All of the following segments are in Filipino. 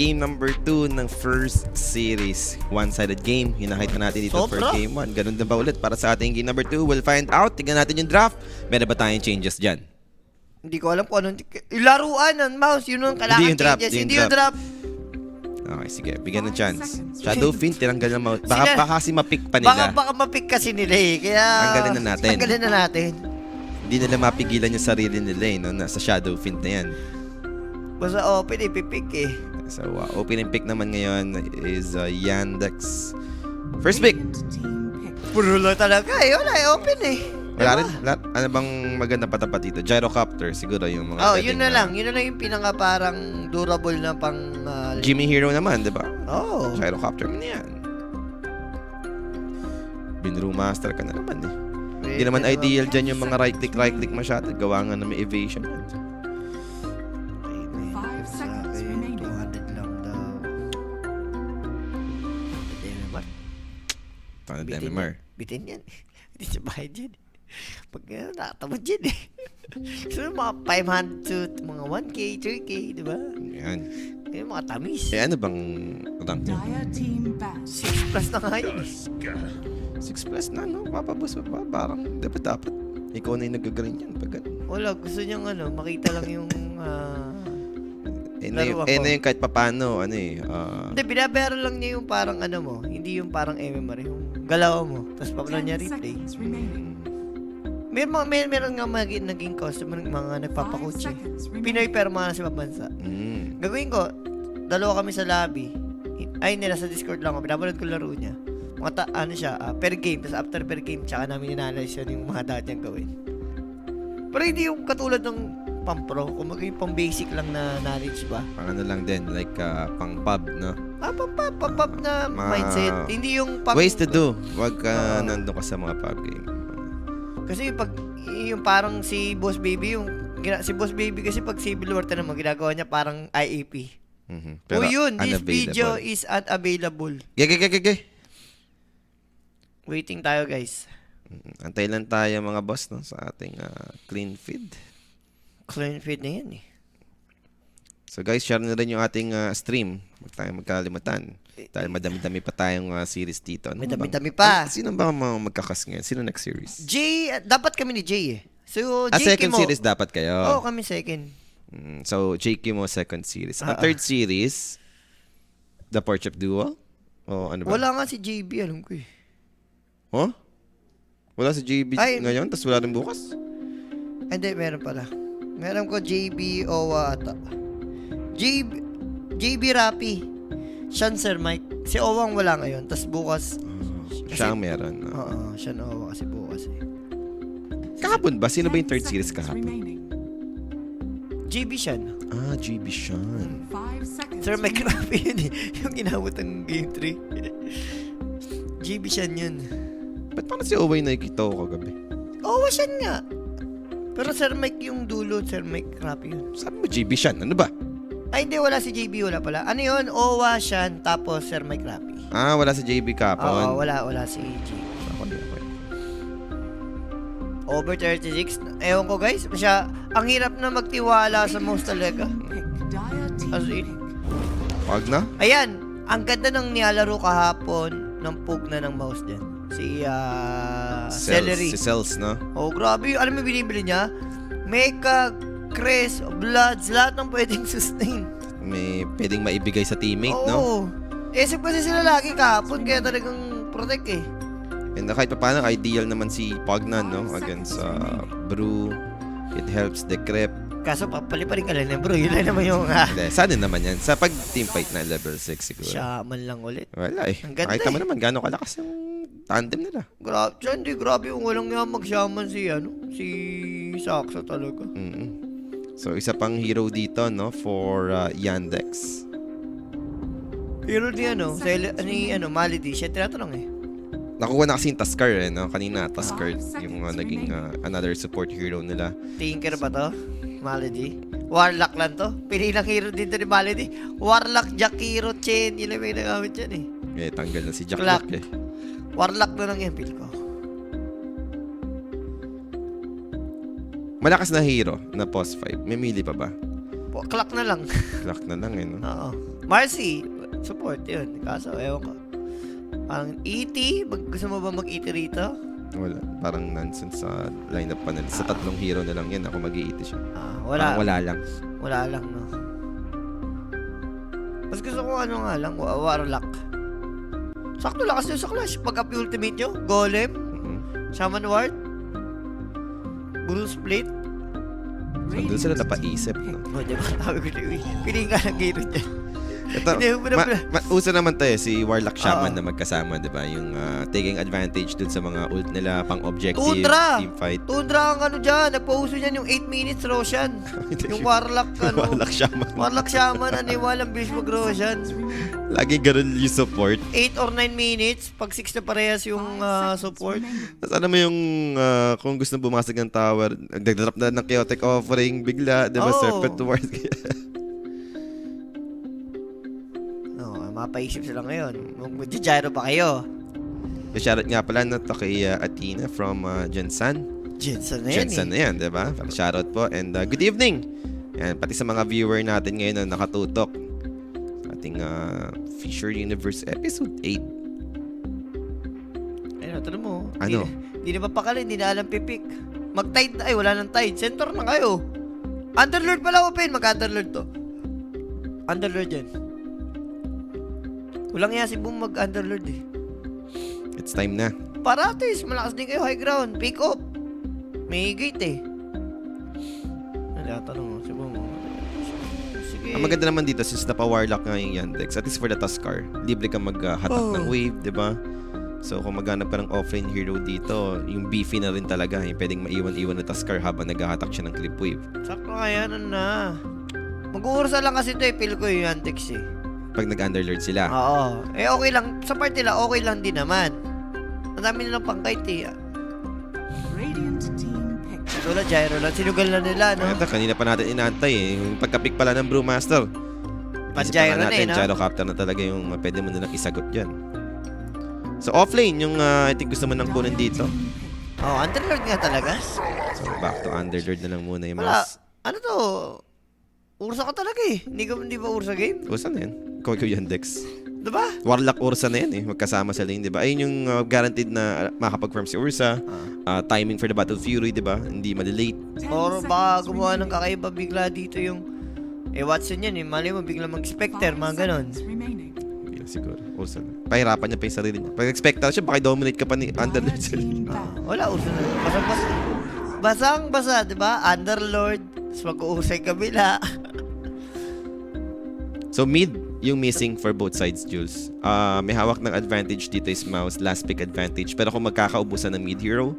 game number 2 ng first series. One-sided game. Hinahit na natin dito for game 1. Ganun na ba ulit para sa ating game number 2? We'll find out. Tignan natin yung draft. Meron ba tayong changes dyan? Hindi ko alam kung anong laruan ng mouse. Yun ang kailangan changes. Hindi yung draft. Okay, sige. Bigyan ng chance. Shadow Fiend, tinanggal na mouse. Baka kasi mapick pa nila. Baka mapick kasi nila eh. Kaya tanggalin na natin. Tanggalin na natin. Hindi nila mapigilan yung sarili nila eh. No? Nasa Shadow Fiend na yan. Basta open ipipick eh. So, opening pick naman ngayon is Yandex. First pick. Puro lang talaga eh. Wala eh. Open eh. Wala rin? Ano bang maganda patapat dito? Gyrocopter siguro yung mga yun na lang. Yun na lang yung pinaka parang durable na pang... Jimmy Hero naman, di ba? Oo. Gyrocopter mo na yan. Binru Master ka na naman eh. Hindi naman ideal dyan yung mga right-click masyado. Gawa nga na may evasion. 5 seconds remaining. 200 lang daw. Demimar. Bitin yan. Hindi siya bayad yan. Pag nakatamad yan eh. So mga 500 to mga 1K, 3K, di ba? Yan. Kaya mga tamis. Ano bang rank niya? 6 plus na nga yun. 6 plus na, no? Papabos pa. Parang dapat. Ikaw na yung nag-grind yan. Pag wala, gusto niyang makita lang yung laro ako. na yung kahit papano, Hindi, binabayaran lang niya yung parang mo. Hindi yung parang MMR, yung galaw mo. Tapos papanood niya replay. Meron nga naging customer ng mga nagpapakutsi. Pinoy pero mga nasa bansa. Gagawin ko, dalawa kami sa lobby. Ay, nila sa Discord lang ako. Pinapanood ko laro niya. Mga per game. Tapos after per game, tsaka namin in-analyze yun yung mga dati niyang gawin. Pero hindi yung katulad ng pang-pro. Kung yung pang-basic lang na knowledge ba? Pang ano lang din, like pang-pub, no? Pang-pub na mindset. Hindi yung pang... Ways to do. Huwag ka nandun ka sa mga pub game. Kasi pag yung parang si Boss Baby, si Boss Baby kasi pag Civil War naman, ginagawa niya parang IAP. Pero yun, this video is unavailable. Gege. Waiting tayo, guys. Antay lang tayo mga boss, no, sa ating clean feed. Clean feed na yan eh. So guys, share na rin yung ating stream. Huwag tayong magkalimutan. Dahil madami-dami pa tayong series dito. Madami-dami pa. Sino ba mga magkakas ngayon? Sino next series? Dapat kami ni Jay eh. So, second series dapat kayo? Oo, kami second. So, JK mo second series. Ang third series, The Porch of Duel? O ano ba? Wala nga si JB, alam ko eh. Oh? Wala si JB ngayon, tapos wala rin bukas? Hindi, meron pala. Meron ko JB Owa ata. JB Rapi. Sean Sir Mike. Si Owang wala ngayon. Tapos bukas... siya ang meron. Oo, Sean Owa kasi bukas eh. Kahapon ba? Sino ba yung third series kahapon? JB Sean. JB Sean. Sir Mike Rapi yun eh. Yung ginamot ng Game 3. JB Sean yun. Ba't parang si Oway nakikita ko kagabi? Owa Sean nga. Pero Sir Mike yung dulo. Sir Mike Rapi yun. Sabi mo JB Sean. Ano ba? Ay, hindi. Wala si JB. Wala pala. Ano yun? Owa Sean. Tapos Sir Mike Rapi. Wala si JB kapon. Oo, wala si JB. Over 36. Ewan ko guys. Ang hirap na magtiwala sa mouse talaga. As in. Wag na? Ayan. Ang ganda ng nilalaro kahapon ng pug na ng mouse din. Si Celery. Si Cells, no? Oh, grabe. Alam mo binibili niya? Mecha, Chris, Bloods, lahat ng pwedeng sustain. May pwedeng maibigay sa teammate, no? Oo. Save kasi sila lagi kahapon. Kaya talagang protect eh. And kahit pa paano, ideal naman si Pognan, no? Against Brew. It helps decrypt. Kaso papaliparin ka lang na bro. Yun lang naman yung... Sana naman yan. Sa pag-teamfight na level 6 siguro. Shaman lang ulit. Wala eh. Ang ganda Kahit naman gano'ng kalakas yung tandem nila. Grabe yung walang nga mag-shaman si Saksa talaga. So, isa pang hero dito, no? For Yandex. Hero ni Malady. Siya tinatanong eh. Nakuha na kasi yung Tusker no? Kanina, Tusker yung naging another support hero nila. Tinker ba to? Malady? Warlock lang to? Pili lang hero dito ni Malady. Warlock, Jakiro, Chen. Yun lang may nagamit yan eh. Tanggal na si Jack eh. Warlock na lang yan, pili ko. Malakas na hero na post 5. May mili pa ba? Clock na lang. Clock na lang no? Oo. Marcy, support yun. Kaso, ewan ko. Ang E.T., gusto mo ba mag-E.T. rito? Wala. Parang nonsense sa lineup pa nila. Sa tatlong hero na lang yan. Ako mag-iiti siya. Wala. Parang wala lang. Wala lang, no? Mas gusto ko ano nga lang, Warlock. Sakto lang kasi sa Clash. Pag-up yung ultimate nyo, Golem, Shaman Ward, Bull Split. So, doon sila napaisip, no? Diba? Sabi ko siya, piliin ka ng giro dyan. Ito, uso naman tayo, si Warlock Shaman na magkasama, di ba? Yung taking advantage dun sa mga ult nila, pang-objective, team fight. Tundra ang ano dyan, nagpauso niyan yung 8 minutes Roshan. Yung Warlock, Warlock Shaman. Warlock Shaman, aniwalang bilis mag-Roshan. Lagi ganun yung support. 8 or 9 minutes, pag 6 na parehas yung support. Tapos ano mo yung, kung gusto bumasag ng tower, nagdadrop na ng chaotic offering, bigla, di ba? Serpent Ward. Mapaisip sila ngayon. Mag-gyro pa kayo. Shoutout nga pala na to kay Athena from Jensan. Jensan na yan Jensan na yan, diba? Shoutout po and good evening. Yan, pati sa mga viewer natin ngayon na nakatutok. Ating Fisher Universe episode 8. Ayun, tanong mo. Ano? Hindi na mapakali, hindi na alam pipik. Mag-tide, ay wala nang tide. Center na kayo. Underlord pala open, mag-underlord to. Underlord yan. Kulang yan si Boom mag-underlord eh. It's time na. Para at least, malakas din kayo high ground. Pick up. May gate eh. Tanong mo, si Boom. Sige. Ang maganda naman dito, since napa-warlock nga yung Yandex, at least for the Tuskar, libre kang maghatak ng wave, di ba? So kung maghanap ka ng offlane hero dito, yung beefy na rin talaga, yung pwedeng maiwan-iwan na Tuskar habang naghahatak siya ng clip wave. Sakto nga yan, ano na. Mag-uursa lang kasi ito eh, feel ko yung Yandex eh. Pag nag-underlord sila. Oo. Eh okay lang, sa part nila, okay lang din naman. Ang dami nilang pangkait eh. Wala, gyro lang. Sinugal na nila, no? Ito, kanina pa natin inaantay eh. Yung pagka-pick pala ng Brewmaster. Pan-gyro na eh, no? Gyrocopter na talaga yung pwede mo nilang isagot dyan. So, offlane, yung I think gusto mo nang kunin dito. Oh, underlord nga talaga. So, back to underlord na lang muna yung Wala, mas... ano to? Ursa ka talaga eh. Hindi ba ursa game? Ursa na yan. Ikaw Yandex. Diba? Warlock Ursa na yan eh. Magkasama sa lane, diba? Ayun yung guaranteed na makakapag-farm si Ursa. Timing for the Battle Fury, diba? Hindi malilate. Or baka gumawa ng kakaiba bigla dito yung... Watson yan eh. Mali mo bigla mag-Spectre, mga ganon. Hindi na siguro. Ursa na. Pahirapan niya pa yung sarili niya. Pag Spectre siya, baka dominate ka pa ni Underlord sa lane. Wala, ursa na. Basang-basa, diba? Underlord. Tapos mag-uusay kabila. So mid, yung missing for both sides, Jules. May hawak ng advantage dito is mouse, last pick advantage. Pero kung magkakaubusan ng mid hero,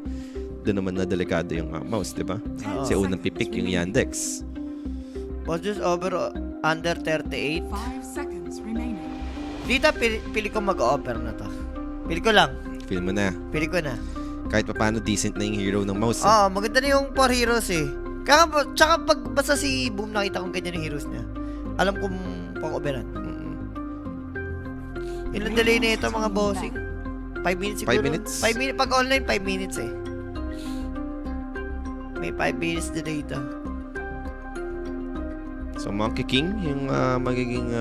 doon naman na delikado yung mouse, di ba? Kasi unang pipick yung Yandex. Was just over under 38. 5 seconds remaining. Dito, pili ko mag-over na to. Pili ko lang. Feel mo na. Pili ko na. Kahit pa paano decent na yung hero ng mouse. Oo, maganda na yung 4 heroes eh. Tsaka pag basta si Boom nakita kong ganyan yung heroes niya, alam kong pang-overan. Ilang delay na ito mga bossing? 5 minutes siguro? 5 minutes? 5 minutes. Pag online, 5 minutes eh. May 5 minutes delay ito. So Monkey King, yung magiging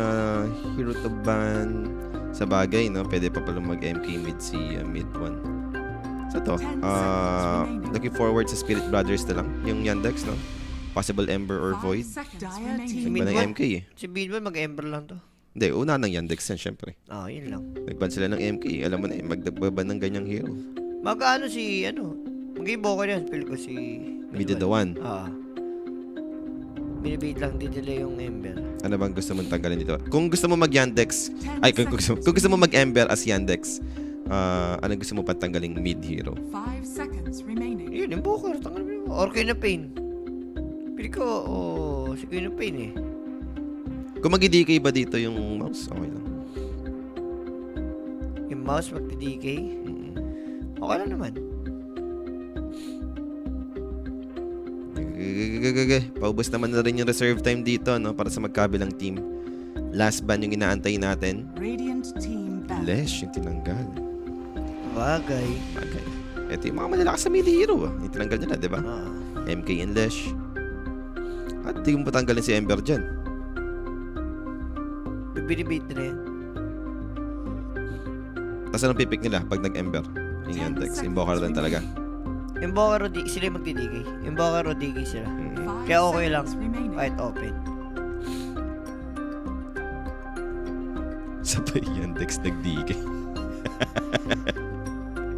hero to ban sa bagay, no? Pwede pa pala mag-MK mid si mid 1. So to, looking forward sa Spirit Brothers na lang, yung Yandex, no? Possible Ember or Void. Ba ng MK eh. Si Beanball mag-ember lang to. Hindi, una ng Yandex yan, syempre. Yun lang. Nagban sila ng MK, alam mo na eh, magdagbaban ng ganyang hero. Mag-i-boka yan, feel ko si... Mid the one. Binibait lang din nila yung ember. Ano bang gusto mong tanggalin dito? Kung gusto mo mag-Yandex, kung gusto mo mag-Ember as Yandex, ano gusto mo patanggaling mid hero? 5 seconds remaining. Yun, yung Booker. Tanggal mo yun. Or Queen of Pain. Pili ko, si Queen of Pain eh. Kung mag-DK ba dito yung mouse, okay lang. Yung mouse mag-DK? Okay lang naman. Paubos naman na rin yung reserve time dito, no? Para sa magkabilang team. Last ban yung inaantay natin. Radiant team back. Lesh, yung tinanggal. Bagay. Okay. Ito yung mga malalakas sa mid hero, yung tinanggal nila, di ba? MK and Lesh. At di mo patanggalin si Ember dyan. binibait nila yan. Tapos anong pipick nila pag nag-Ember? Yung Yandex. Invoker lang talaga. Invoker Rodigi, sila yung magdidigay. Invoker Rodigi sila. Kaya okay lang. Kahit open. Sabay Yandex nagdigay.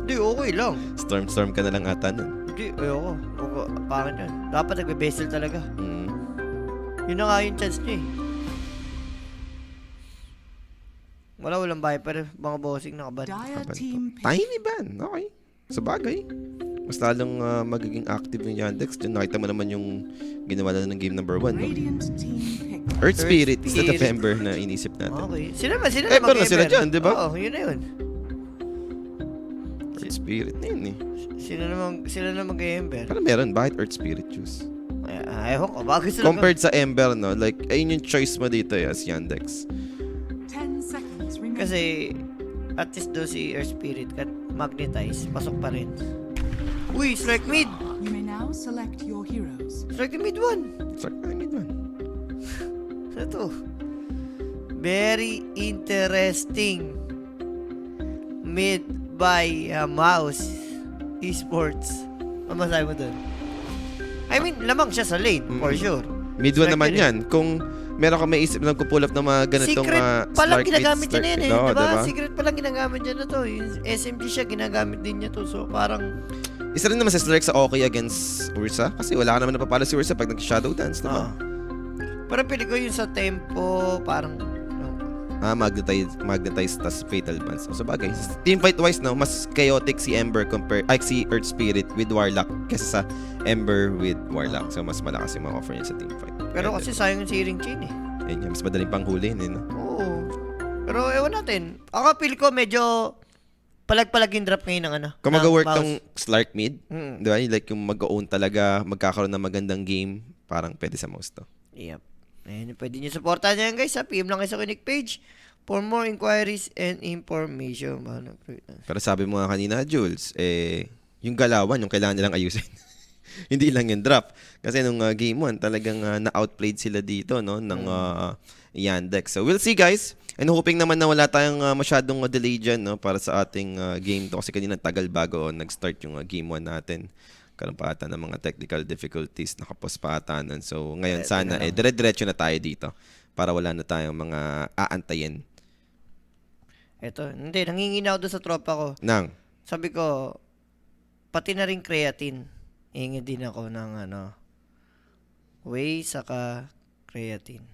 Hindi, okay lang. Storm ka na lang ata nun. Hindi, ayoko. Pangit yan. Dapat nagbe-vessel talaga. Yun na nga yung chance niya eh. Walang Viper. Mga bossing nakaban. Dire team pick. Tiny ban. Okay. Sa bagay. Mas lalong magiging active yung Yandex. Diyan nakita mo naman yung ginawa na ng game number 1. No? Radiant team pick. Earth Spirit Earth instead of Spirit. Ember na inisip natin. Okay. Sila na Ember na sila dyan, di ba? Oo, yun na yun. Earth Spirit na yun eh. Sila na mag-Ember. Pero meron. Bakit Earth Spirit choose? Ayaw ko. Bakit sila Compared sa Ember, no? Like, ayun yung choice mo dito eh, as Yandex. 10 seconds remaining. Kasi, at least do si Earth Spirit kat magnetize, pasok pa rin. Uy, strike mid! You may now select your heroes. Strike the mid one! Start na mid one. Ano to? Very interesting. Mid by Mouse Esports. Ano masabi mo dun? I mean, lamang siya sa lane, for sure. Mid one Strike naman yun yan. Kung meron ka may isip na pull up ng mga ganitong Secret palang Slark ginagamit Mid, niya na yan eh. Oo, diba? diba? Secret palang ginagamit niya na to. Yung SMG siya, ginagamit din niya to. So, parang... Isa rin naman sa Slark sa okay against Ursa. Kasi wala ka naman napapala si Ursa pag nag-shadow dance, diba? Pero pili ko yung sa tempo, parang... Magnetize tas fatal bans. So, sabagay. Teamfight wise, no, mas chaotic si Ember si Earth Spirit with Warlock kesa sa Ember with Warlock. So, mas malakas yung mga offer niya sa teamfight. Pero kasi sayang yung searing chain eh. Ayun yan, mas madaling panghuli, eh, no? Oo. Pero ewan natin. Ako feel ko medyo palag-palag yung drop ngayon ng ano. Kung ng mag-work mouse. tong Slark mid, Mm. di ba? Like yung mag-own talaga, magkakaroon ng magandang game, parang pwede sa mouse to. Yep. Ayun, pwede nyo supportan nyo yan guys ha. PM lang kayo sa Kinik page for more inquiries and information. Pero sabi mo nga kanina, Jules, yung galawan, yung kailangan nilang ayusin. Hindi lang yung drop. Kasi nung game 1, talagang na-outplayed sila dito, no? Ng Yandex. So we'll see guys. And hoping naman na wala tayong masyadong delay dyan, no? Para sa ating game to. Kasi kanina tagal bago nag-start yung game 1 natin. Karoon pa ata ng mga technical difficulties, nakapos pa ata nun. So ngayon sana, dire-diretso na tayo dito. Para wala na tayong mga aantayin. Eto, hindi, nanginginaw doon sa tropa ko. Nang? Sabi ko, pati na rin creatine. Hingi din ako ng whey saka creatine.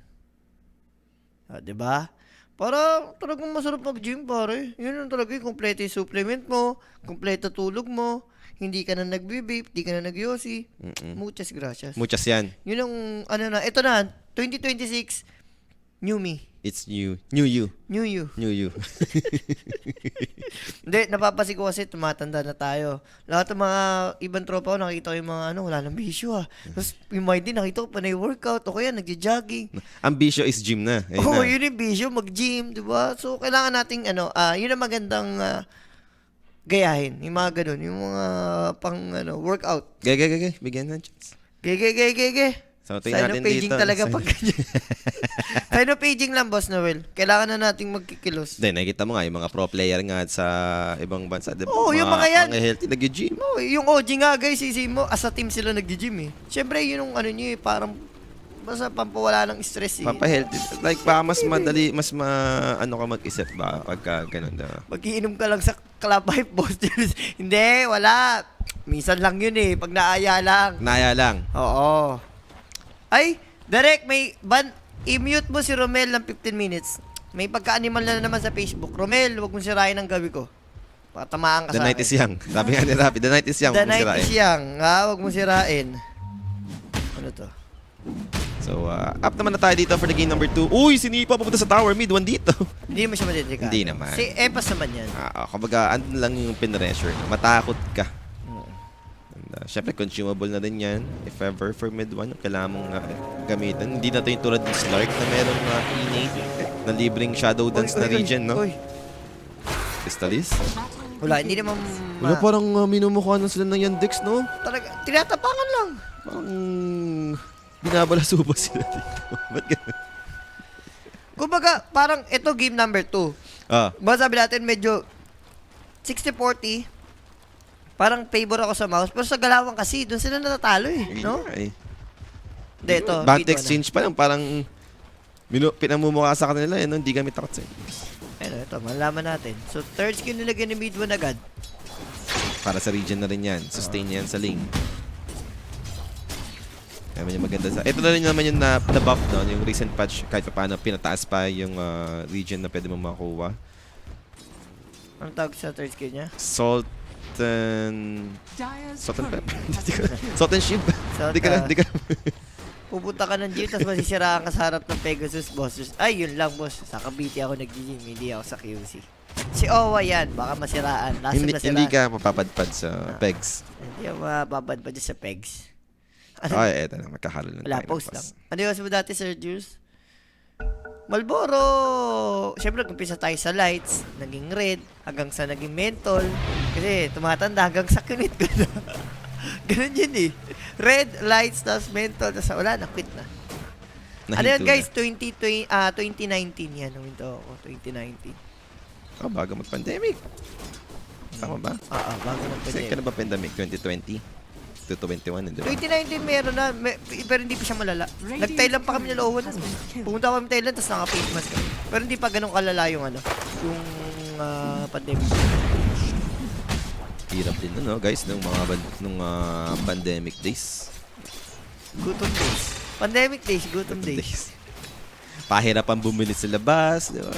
Diba? Para talagang masarap mag-gym, pare. Yun yung talaga yung kompleto yung supplement mo, kompleto tulog mo, hindi ka na nagbe-vape, hindi ka na nag-yosi. Muchas gracias. Muchas yan. Yun yung, ito na, 2026, new me. It's new. New you. New you. New you. Hindi, napapasig ko kasi tumatanda na tayo. Lahat ng mga ibang tropa ko, nakita ko yung mga wala nang bisyo Tapos yung mga din, nakita ko panay workout o kaya nagja-jogging. Ambisyo is gym na. Ayun Oo, na. yun yung bisyo, mag-gym, di ba? So, kailangan nating, yun ang magandang gayahin. Yung mga ganun, yung mga pang, workout. Gay. Bigyan ng chance. Ge. So, tingnan natin Paging dito. talaga pag ganyan. Paging lang, Boss Noel. Kailangan na nating magkikilos. Then, nakikita mo nga, yung mga pro player nga sa ibang bansa. Diba? Oo, yung mga yan. Mga healthy, nag-gym. Oh, yung OG nga guys, sisi mo, as a team sila nagji-gym eh. Siyempre, yun yung nyo eh, parang basta pampawala ng stress eh. Pampahealthy. Like, baka mas madali, ka mag-isip ba pagka ganun. Diba? Mag-iinom ka lang sa club hype, Boss Jules. Hindi, wala. Minsan lang yun eh, pag naaya lang. Naya lang. Oo. Ay, Derek, i-mute mo si Romel ng 15 minutes. May pagka-animal na naman sa Facebook. Romel, huwag mong sirain ang gabi ko. Patamaan ka The sa night akin. is young. Sabi nga ni Rafi, the night is young. The Huwag mong night sirain. is young. Huwag mong sirain. Ano to? So, up naman na tayo dito for the game number 2. Uy, sinipa papunta sa tower. Mid 1 dito. Hindi mo siya madidikado. Hindi naman. Si Epas naman yan. Kumbaga, andun lang yung pinressure. Matakot ka. Siyempre, consumable na rin yan. If ever for mid 1, kailangan mong gamitin. Hindi na ito yung tulad ng Slark na merong innate na libreng shadow dance na region, no? Pistalis? Wala, hindi naman... Wala, parang minumukha na sila ng Yandex, no? Talaga, tinatapangan lang. Parang binabalasuba sila dito. Ba't ganun? Kumbaga, parang ito game number 2. Ah, Masabi natin medyo 60-40. Parang favor ako sa mouse. Pero sa galawan kasi, doon sila natatalo eh. No? Hindi, ito. Bat video exchange pa lang, parang pinamumukha sa kanila eh, no? Hindi kami takot sa'yo. Ayun, ito. Malalaman natin. So, third skill nilagyan ni mid 1 agad. Para sa region na rin yan. Sustain yan sa lane. Kaya medyo maganda sa... Ito na rin naman yung na-buff, no? Yung recent patch, kahit pa paano, pinataas pa yung region na pwede mo makuha. Anong tawag sa third skill niya? Salt and... Dire's Salt and turret pepper. has Salt and shield. Di ka na. Pupunta ka ng gym, tapos masisiraan ka sa harap ng Pegasus, boss. Ay, yun lang, boss. Sa Cavite ako nag-gym, hindi ako sa QC. Si Owa yan, baka masiraan. Lasang Hindi, masiraan. hindi ka mapapadpad sa pegs. Hindi ako mababad pa dyan sa pegs. Ay, eto na. Magkakalo lang Wala, tayo ng post pass. lang. Ano yung mo dati, Sir Jules? Malboro! Siyempre, nag-umpisa tayo sa lights, naging red, hanggang sa naging menthol. Kasi tumatanda hanggang sa kunit ko na. Ganun yun eh. Red, lights, tapos menthol, tapos wala na, quit na. Ano yan guys? 2019 yan. Window ako, 2019. Oh, bago mag-pandemic. Tama ba? Bago na Kasi pwede. ka na ba pandemic? 2020? To 21, hindi ba? 2019 meron na, pero hindi pa siya malala. Nag-Thailand pa kami na loowan. Pumunta kami Thailand, tapos naka-face mask kami. Pero hindi pa ganun kalala yung ano, yung pandemic. Hirap din no, guys, nung pandemic days. Gutom days. Pandemic days, gutom days. Pahirapan bumili sa labas, di ba?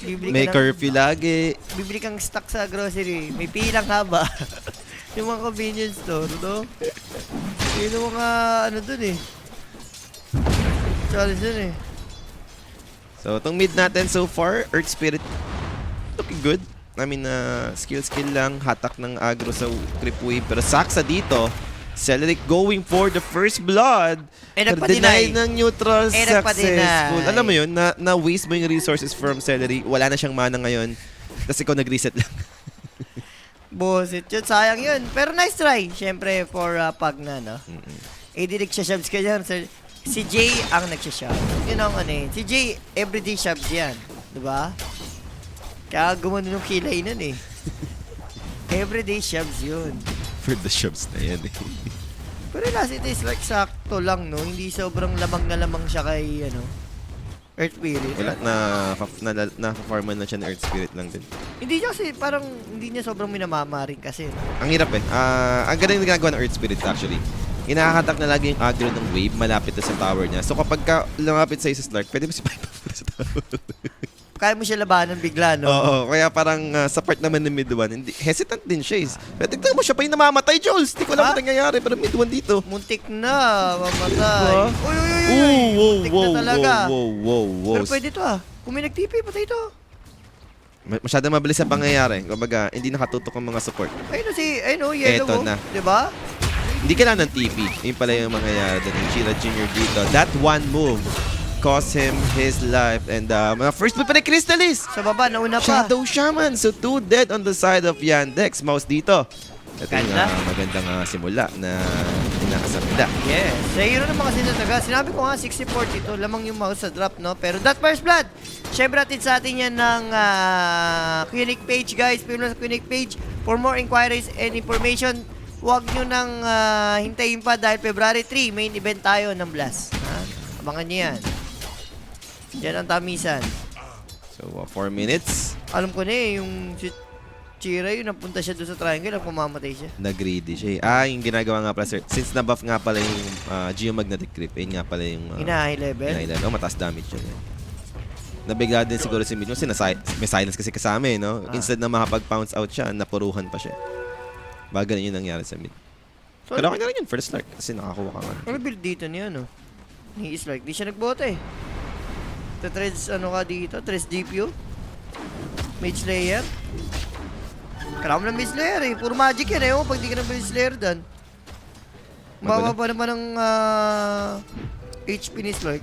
Bibili May ka ng- curfew lagi. Bibili kang stock sa grocery, may pilang haba. Yung mga convenience store, no? Yun yung mga, ano dun eh. Challenge dun eh. So, itong mid natin so far, Earth Spirit, looking good. I mean, skill lang, hatak ng agro sa creep wave. Pero saksa dito, Celeric going for the first blood. Nagpa-deny. ng neutral, Nagpa-deny. successful. Alam mo yun, na-waste mo yung resources from Celery. Wala na siyang mana ngayon. Tapos ikaw nag-reset lang. Bullshit yun, sayang yun. Pero nice try, syempre, for pag na, no? AD nagsashabs ka dyan, sir. Si Jay ang nagsashab. Yun ang ano eh. Si Jay, everyday shabs yan. Diba? Kaya gumano yung kilay nun eh. Everyday shabs yun. For the shops na yan eh. Pero last it is like sakto lang, no? Hindi sobrang lamang na lamang siya kay, ano, Earth Spirit. Wala, na-farman na siya ng Earth Spirit lang din. Hindi niya kasi, parang, hindi niya sobrang minamama rin kasi. No? Ang hirap eh. Ang galing na ginagawa ng Earth Spirit actually. Inakatak na lagi yung aggro ng wave malapit na sa tower niya. So kapag lumapit sa'yo sa Slark, pwede mo si Pipe sa tower. Kaya mo siya labanan bigla, no? Oo, kaya parang sa part naman ng mid 1, hesitant din siya. Pero tignan mo siya pa yung namamatay, Jules. Di ko alam ano nangyayari, pero mid 1 dito. Muntik na, mamatay. Diba? Uy, uy, uy, uy. Muntik na talaga. Wow. Pero pwede to Kung may nag-TP, patay to. Masyadong mabilis ang pangyayari. Kumbaga, hindi nakatutok ang mga support. Ayun o, yellow Eto mo. na. Diba? Hindi kailangan ng TP. Yun pala yung mangyayari doon. Chira Jr. dito. That one move cost him his life. And mga first blood pa ni Crystallis. Sa baba, nauna pa. Shadow Shaman. So 2 dead on the side of Yandex. Mouse dito. Ito yung Ganda. magandang simula na inakasap nila. Yes. Sa hero naman kasi nataga. Sinabi ko nga, 60-40 to. Lamang yung mouse sa drop, no? Pero that first blood. Siyempre natin sa atin yan ng Quinic page, guys. Pero sa Quinic page, for more inquiries and information, huwag nyo nang hintayin pa dahil February 3, main event tayo ng Blast. Abangan nyo yan. Yan ang tamisan. So 4 minutes. Alam ko na eh, yung si Chira, yung napunta siya doon sa triangle, ang pumamatay siya. Nag-greedy siya. Yung ginagawa nga pala, sir. Since na-buff nga pala yung Geomagnetic Grip, yun nga pala yung... High level. Oh, mataas damage yun. Nabigla din siguro si Midmo kasi may silence kasi kasama eh, no? Instead na makapag-pounce out siya, napuruhan pa siya. Baga yun yung nangyari sa mid. So, Pero okay na rin yun, first start. Kasi nakakuha ka nga. ano build dito niya, no? He is like, di siya nagbote eh. Trades, ano ka dito? Trades DPU? Mage Slayer? Kailangan mo ng Mage Slayer eh. Puro magic yan eh. Pag di ka ng Mage Slayer dan. Mababa pa naman ng HP ni Slurk.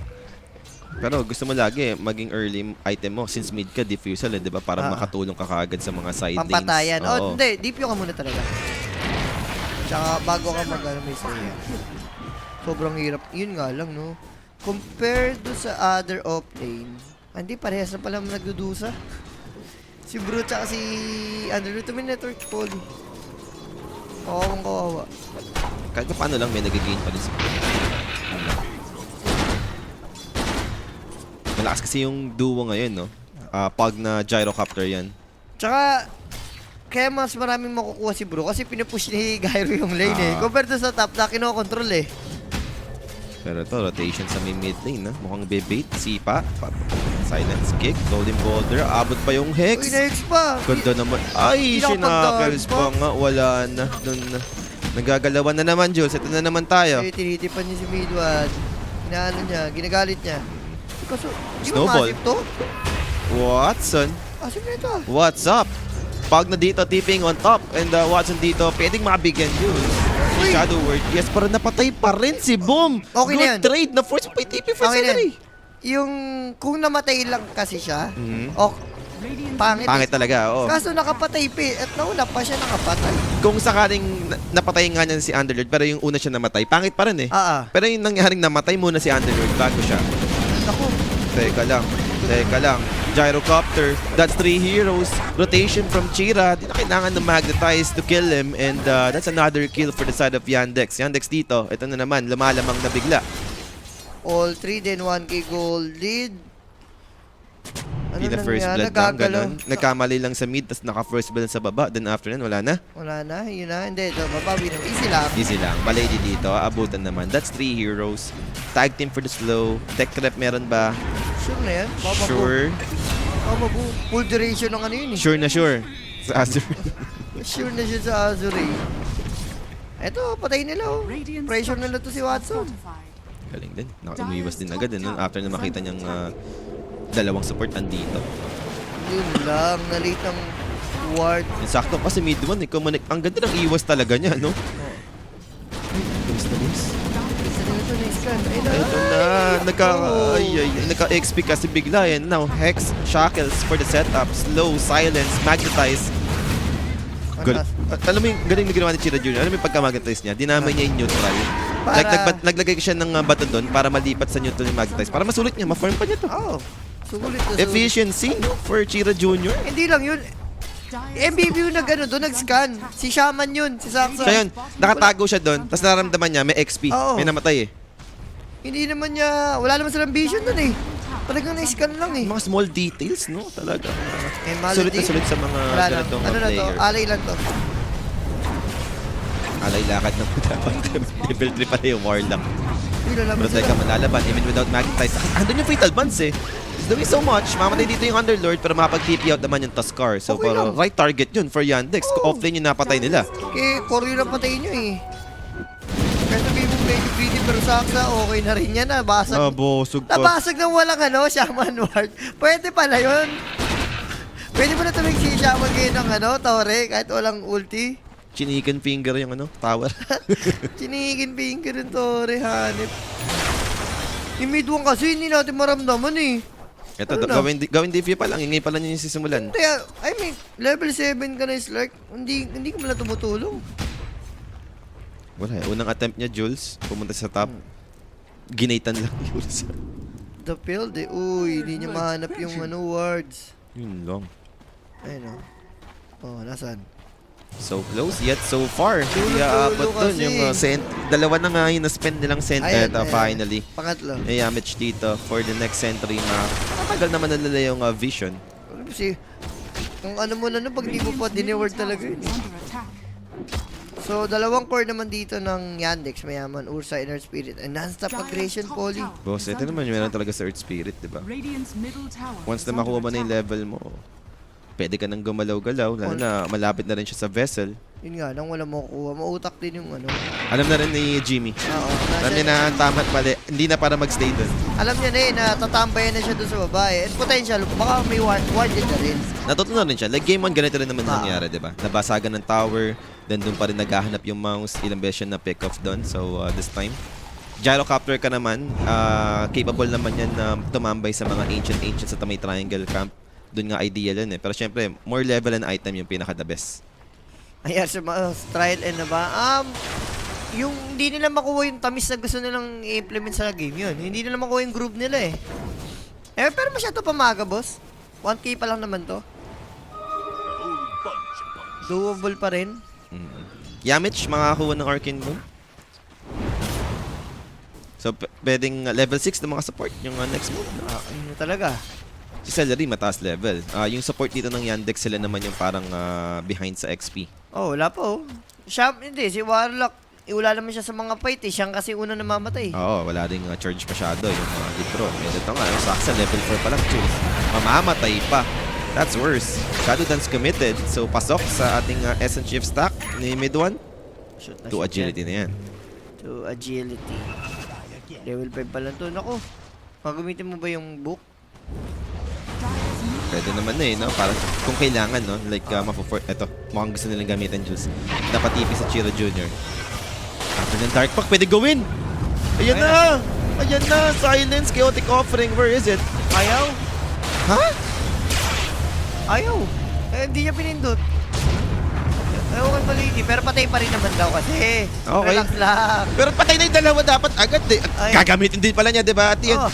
Pero gusto mo lagi maging early item mo since mid ka diffusal eh, 'di ba? Para makatulong ka kaagad sa mga side lanes. Pampatayan. Oo. Hindi. DPU ka muna talaga. Tsaka bago ka mag Mage Slayer. Sobrang hirap. Yun nga lang, no? compared do sa other offlane, hindi, parehas na pala nagdudusa. Si Bro tsaka si Andrew, ito may network poly. Kawawang kawawa. Kahit pa paano lang, may nag-gain pa din si Malakas kasi yung duo ngayon, no? Pag na gyrocopter yan. Tsaka, kaya mas maraming makukuha si Bro kasi pinupush ni Gyro yung lane eh. Compared to sa top na kinokontrol eh. Pero ito, rotation sa may mid lane, no? Mukhang bebait, sipa. Silence kick, golden boulder, abot pa yung Uy, Hex. na-Hex pa! Ganda naman. Ay, Hindi nakapagdaan sinakels pa. pa nga. Wala na. Doon na. Nagagalawan na naman, Jules. Ito na naman tayo. Kasi tinitipan niya si Midwad. Inaano niya, ginagalit niya. Kaso, di ba Snowball. massive to? Watson, Massive na ito ah. what's up? Pag na dito, tipping on top. And Watson dito, pwedeng mabigyan, Jules. Uy. Shadow Word. Yes, pero napatay pa rin si Boom. Okay na Good yan. trade. Na-force pa yung TP for Okay na Celery. yan. Yung, kung namatay lang kasi siya, Mhm. Radiant's pangit. Pangit talaga, oo. Kaso nakapatay pa eh. At nauna pa siya nakapatay. Kung sakaling napatay nga niya si Underlord, pero yung una siya namatay, pangit pa rin eh. Pero yung nangyaring namatay muna si Underlord bago siya. Ako. Teka lang. Gyrocopter, that's 3 heroes. Rotation from Chira. Di na kailangan na magnetize to kill him. And that's another kill for the side of Yandex. Yandex dito, ito na naman, lumalamang na bigla. All 3 then 1k gold lead. Ano Di na first nangyari? blood lang, Nagagalaw. ganun. Nagkamali lang sa mid, tapos naka-first blood sa baba. Then after nun, wala na. Wala na, yun na. Hindi, ito, babawi na. Easy lang. Easy lang. Balady dito, aabutan naman. That's 3 heroes. Tag team for the slow. Tech trap meron ba? Sure na yan. Sure. Full duration ng ano yun eh. Sure na sure. Sa Azure. Sure na siya sa Azure eh. Eto, patay nila oh. Radiant's Pressure nila to si Watson. fortified. Galing din. Nakaumiwas din agad. No? After na makita niyang dalawang support andito. Yun lang, na-late ang ward. Yung sakto kasi mid one. Ang ganda ng iwas talaga niya, no? Bilis na bilis. Isa na ito, nice gun. Ay na. Ito na. Nagka-XP kasi bigla yan. Now, Hex, Shackles for the setup. Slow, silence, magnetize. Alam mo yung galing na ginawa ni Chira Jr. Alam mo yung pagka-magnetize niya? Dinamay niya yung neutral. Naglagay siya ng bato doon para malipat sa neutral yung magnetize. Para masulit niya, ma-farm pa niya to. Oh, sugulit na sugulit. Efficiency, no? For Chira Jr. Hindi lang yun. MBB yung nag-ano doon, nag-scan. Si Shaman yun, si Saksa. So yun, nakatago siya doon, tapos nararamdaman niya, may XP. Oo. May namatay eh. Hindi naman niya, wala naman silang vision doon eh. Talagang na-scan lang eh. Mga small details, no? Talaga. Eh, Sulit na sulit sa mga Wala lang. ganitong Ano na to? player. Alay lang to. Alay lakad na dapat. Level 3 pala yung Warlock. Uy, lalaman Pero teka, malalaban, even without magnetize. Andun yung Fatal Buns eh. He's doing so much. Mamatay dito yung Underlord, pero makapag-TP out naman yung Tuskar. So, Okay para lang. right target yun for Yandex. Oo. Offlane yung napatay nila. Eh, Koryo na patayin nyo eh. Kaya sabihin mo medyo greedy pero Saksa, okay na rin yan. Nabasag. Nabosog pa. Nabasag ng walang ano, Shaman Ward. Pwede pala yun. Pwede mo na tumig si Shaman ngayon ng ano, Tore, kahit walang ulti. Chiniken finger yung tower. Chinigin finger yung Tore, hanip. Yung mid one kasi, hindi natin maramdaman eh. Ito, Ano na? gawin DP pa lang. Ingay pa lang yung sisimulan. Kaya, I mean, level 7 ka na Slark, hindi ka mala tumutulong. Wala eh. Unang attempt niya, Jules, pumunta sa top. Ginaitan lang Jules. The field eh. Uy, hindi niya mahanap yung ano, wards. Yun lang. Ayun o. Oh, nasaan? So close, yet so far. Dulo-dulo Kaya abot dun kasi. yung dalawa na nga yung na-spend nilang Ayan, ayan. finally. Pangatlo. May damage dito for the next century na matagal naman nalala yung vision. Kasi, kung ano mo na pag di mo pa dineward talaga yun. Is under attack. So, dalawang core naman dito ng Yandex, Mayaman, Ursa, Inner Spirit, and non-stop aggression, Poly. Boss, ito naman yung meron talaga sa Earth Spirit, di ba? Radiant's middle tower Once is na makuha mo under na yung attack. level mo, pwede ka nang gumalaw-galaw, lalo na malapit na rin siya sa vessel. Yun nga, nang wala mo kuha, mautak din yung ano. Alam na rin ni Jimmy. Oo, Alam niya na tama at mali, hindi na para magstay doon. alam niya na eh, na tatambayan na siya doon sa babae. And potential, baka may ward din na rin. Natutunan rin siya. Like game 1, ganito rin naman nangyari, di ba? Nabasagan ng tower, then doon pa rin naghahanap yung mouse, ilang beses siya na pick off doon. So this time, gyrocopter ka naman, capable naman yan na tumambay sa mga ancient sa may triangle camp. Doon nga ideal yun eh. Pero syempre, more level and item yung pinaka-the best. Ayan, sa mga trial and na ba? yung hindi nila makuha yung tamis na gusto nilang i-implement sa game yun. Hindi nila makuha yung groove nila eh. Pero masyado pa maaga, boss. 1K pa lang naman to. Doable pa rin. Yamich, makakakuha ng Arcane Moon. So, pwedeng level 6 na mga support yung next move. Ano talaga? Si Celery, mataas level. Yung support dito ng Yandex, sila naman yung parang behind sa XP. Oh, wala pa oh. Siya, hindi, si Warlock, wala naman siya sa mga fight eh. Siyang kasi una namamatay. Oo, wala ding charge masyado yung mga Gitron. And ito nga, yung Saxa level 4 pa lang, choose. Mamamatay pa. That's worse. Shadow Dance committed. So, pasok sa ating Essence Shift stack ni mid 1. Shoot na To shoot agility yan. na yan. To agility. Level 5 pa lang to. Naku, magamitin mo ba yung book? Pwede naman na no? Parang kung kailangan, no? Like, eto, mukhang gusto nilang gamitin, Jules. Dapat tipi sa Chiro Jr. After ng Dark Pack, pwede gawin! Ayan na! Ayan na! Silence! Chaotic Offering! Where is it? Ayaw? Ha? Ayaw. Hindi niya pinindot. Ewan ko maliti, pero patay pa rin naman daw kasi. Okay. Relax lang. Pero patay na yung dalawa dapat agad eh. Ay. Gagamitin din pala niya, di ba? At yun. Oh,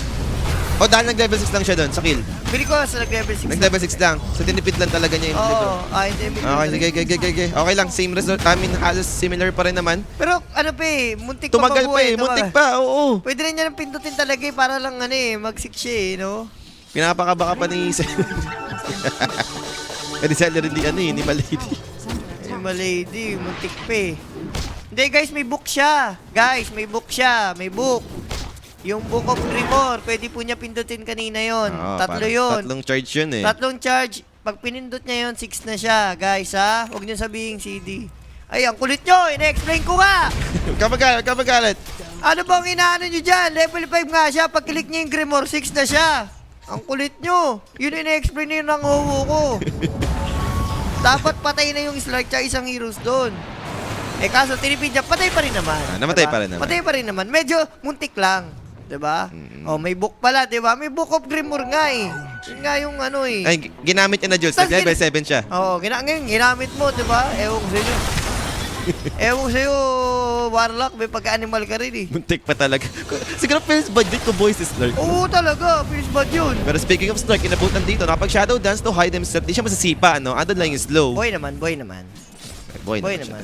O dahil nag-level 6 lang siya doon, sa kill. bili ko sa nag-level 6. Nag-level 6 lang. So tinipid lang talaga niya yung Oo, level. hindi. Okay, sige. Okay lang, same result. I mean, halos similar pa rin naman. Pero ano pa eh, muntik Tumagal pa pa eh, mabuhay, muntik pa, oo. Pwede rin niya nang pindutin talaga eh, para lang ano eh, mag-6 siya eh, no? Pinapakabaka pa ni Pwede siya ni Malady. Eh, malady, muntik pa eh. Hindi guys, may book siya. Guys, may book siya. May book. Yung Book of Grimoire, pwede po niya pindutin kanina yon. Oo, Tatlo parang yun. Tatlong charge yun eh. Tatlong charge. Pag pinindot niya yon, 6 na siya. Guys ha, huwag niyo sabihin CD. Ay, ang kulit nyo. Ina-explain ko nga. Kapagalit. Ano bang inaano nyo dyan? Level 5 nga siya. Pag click niya yung Grimoire, 6 na siya. Ang kulit nyo. Yun ina-explain na yun ng huwo ko. Dapat patay na yung Slark tsaka isang heroes doon. Eh kaso tinipid niya, patay pa rin naman. Namatay pa rin naman. Patay pa rin naman. Medyo muntik lang. Diba? Oh, may book pala, diba? May Book of Grimoire nga eh. Yun nga yung ano eh. Ay, ginamit niya na Jules. Tas Nag-level 7 siya. Oo, ngayon, ginamit mo, diba? Ewan ko sa'yo. Ewan ko sa'yo, Warlock, may pagka-animal ka rin eh. Muntik pa talaga. Siguro first budget ko boys is Lurk. Oo talaga, finish bad yun. Pero speaking of Snark, inabutan dito. Kapag Shadow Dance to hide himself, di siya masasipa, no? Andun lang yung slow. Boy naman. Boy Boy naman. naman.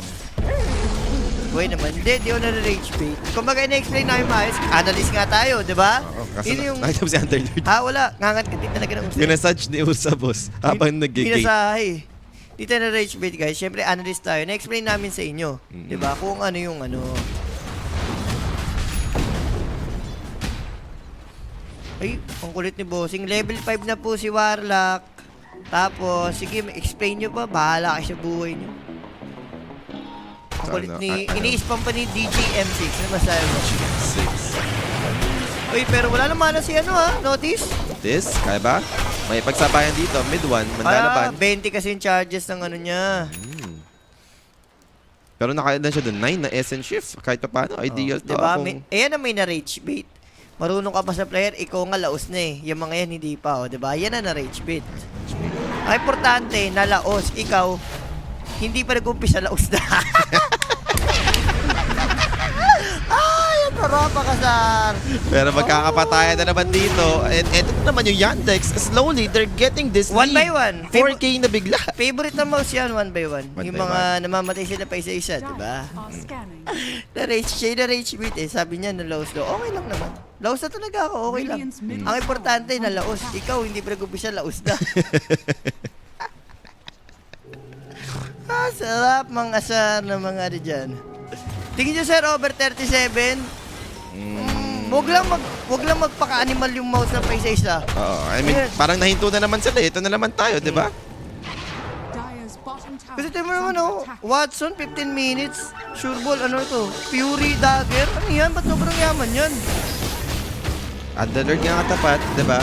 Boy naman. Hindi, di ako na-rage bait. Kung baga ina-explain namin maayos, analyst nga tayo, di ba? Oo, kasi Yun yung... nakita mo si Underlord. Ha, wala. Ngangat ka din talaga ng uso. Ginasage ni Ursa, boss. Habang nag-gate. Pinasahe. Di tayo na-rage bait, guys. Siyempre, analyst tayo. Na-explain namin sa inyo. Di ba? Kung ano yung ano. Ay, ang kulit ni Bossing. Level 5 na po si Warlock. Tapos, sige, explain nyo pa. Bahala kayo sa buhay nyo. Ang kulit ni... Ini-spam pa ni DJ M6. Ano masabi mo? 6. Uy, pero wala naman na si ano ha. Notice? This, kaya ba? May pagsabayan dito. Mid 1, manlalaban. 20 kasi yung charges ng ano niya. Pero nakailan siya doon? 9 na Essence Shift. Kahit pa paano, ideal to. Diba? Kung- Ayan na may na-rage bait. Marunong ka pa sa player, ikaw nga laos na eh. Yung mga yan hindi pa, oh, diba? Yan na na-rage bait. Ang importante, nalaos. Ikaw, hindi pa nag-umpisa laos na. Ay, ang tarap kasar. Pero magkakapatayan na naman dito. And eto naman yung Yandex. Slowly, they're getting this One by lead. one. 4K na bigla. Favorite na mouse yan, one by one. One Yung by mga namamatay sila pa isa-isa, diba? Are scanning. Na-rage bait eh. Sabi niya, na-laos daw. Okay lang naman. Laos na talaga ako, okay lang. Radiant's middle Ang importante, tower na-laos. Ikaw, hindi pa nag-umpisa, laos na. Sarap mga asar na mga ano dyan. Tingin nyo sir, over 37. Huwag lang magpaka-animal yung mouse na pa isa-isa. Oo, I mean, Yes. parang nahinto na naman sila. Ito na naman tayo, di ba? Dyer's bottom tower Kasi tingnan mo is naman under oh, attack. Watson, 15 minutes. Sure ball, ano ito? Fury Dagger? Ano yan? Ba't sobrang yaman yan? Underlord nga katapat, di ba?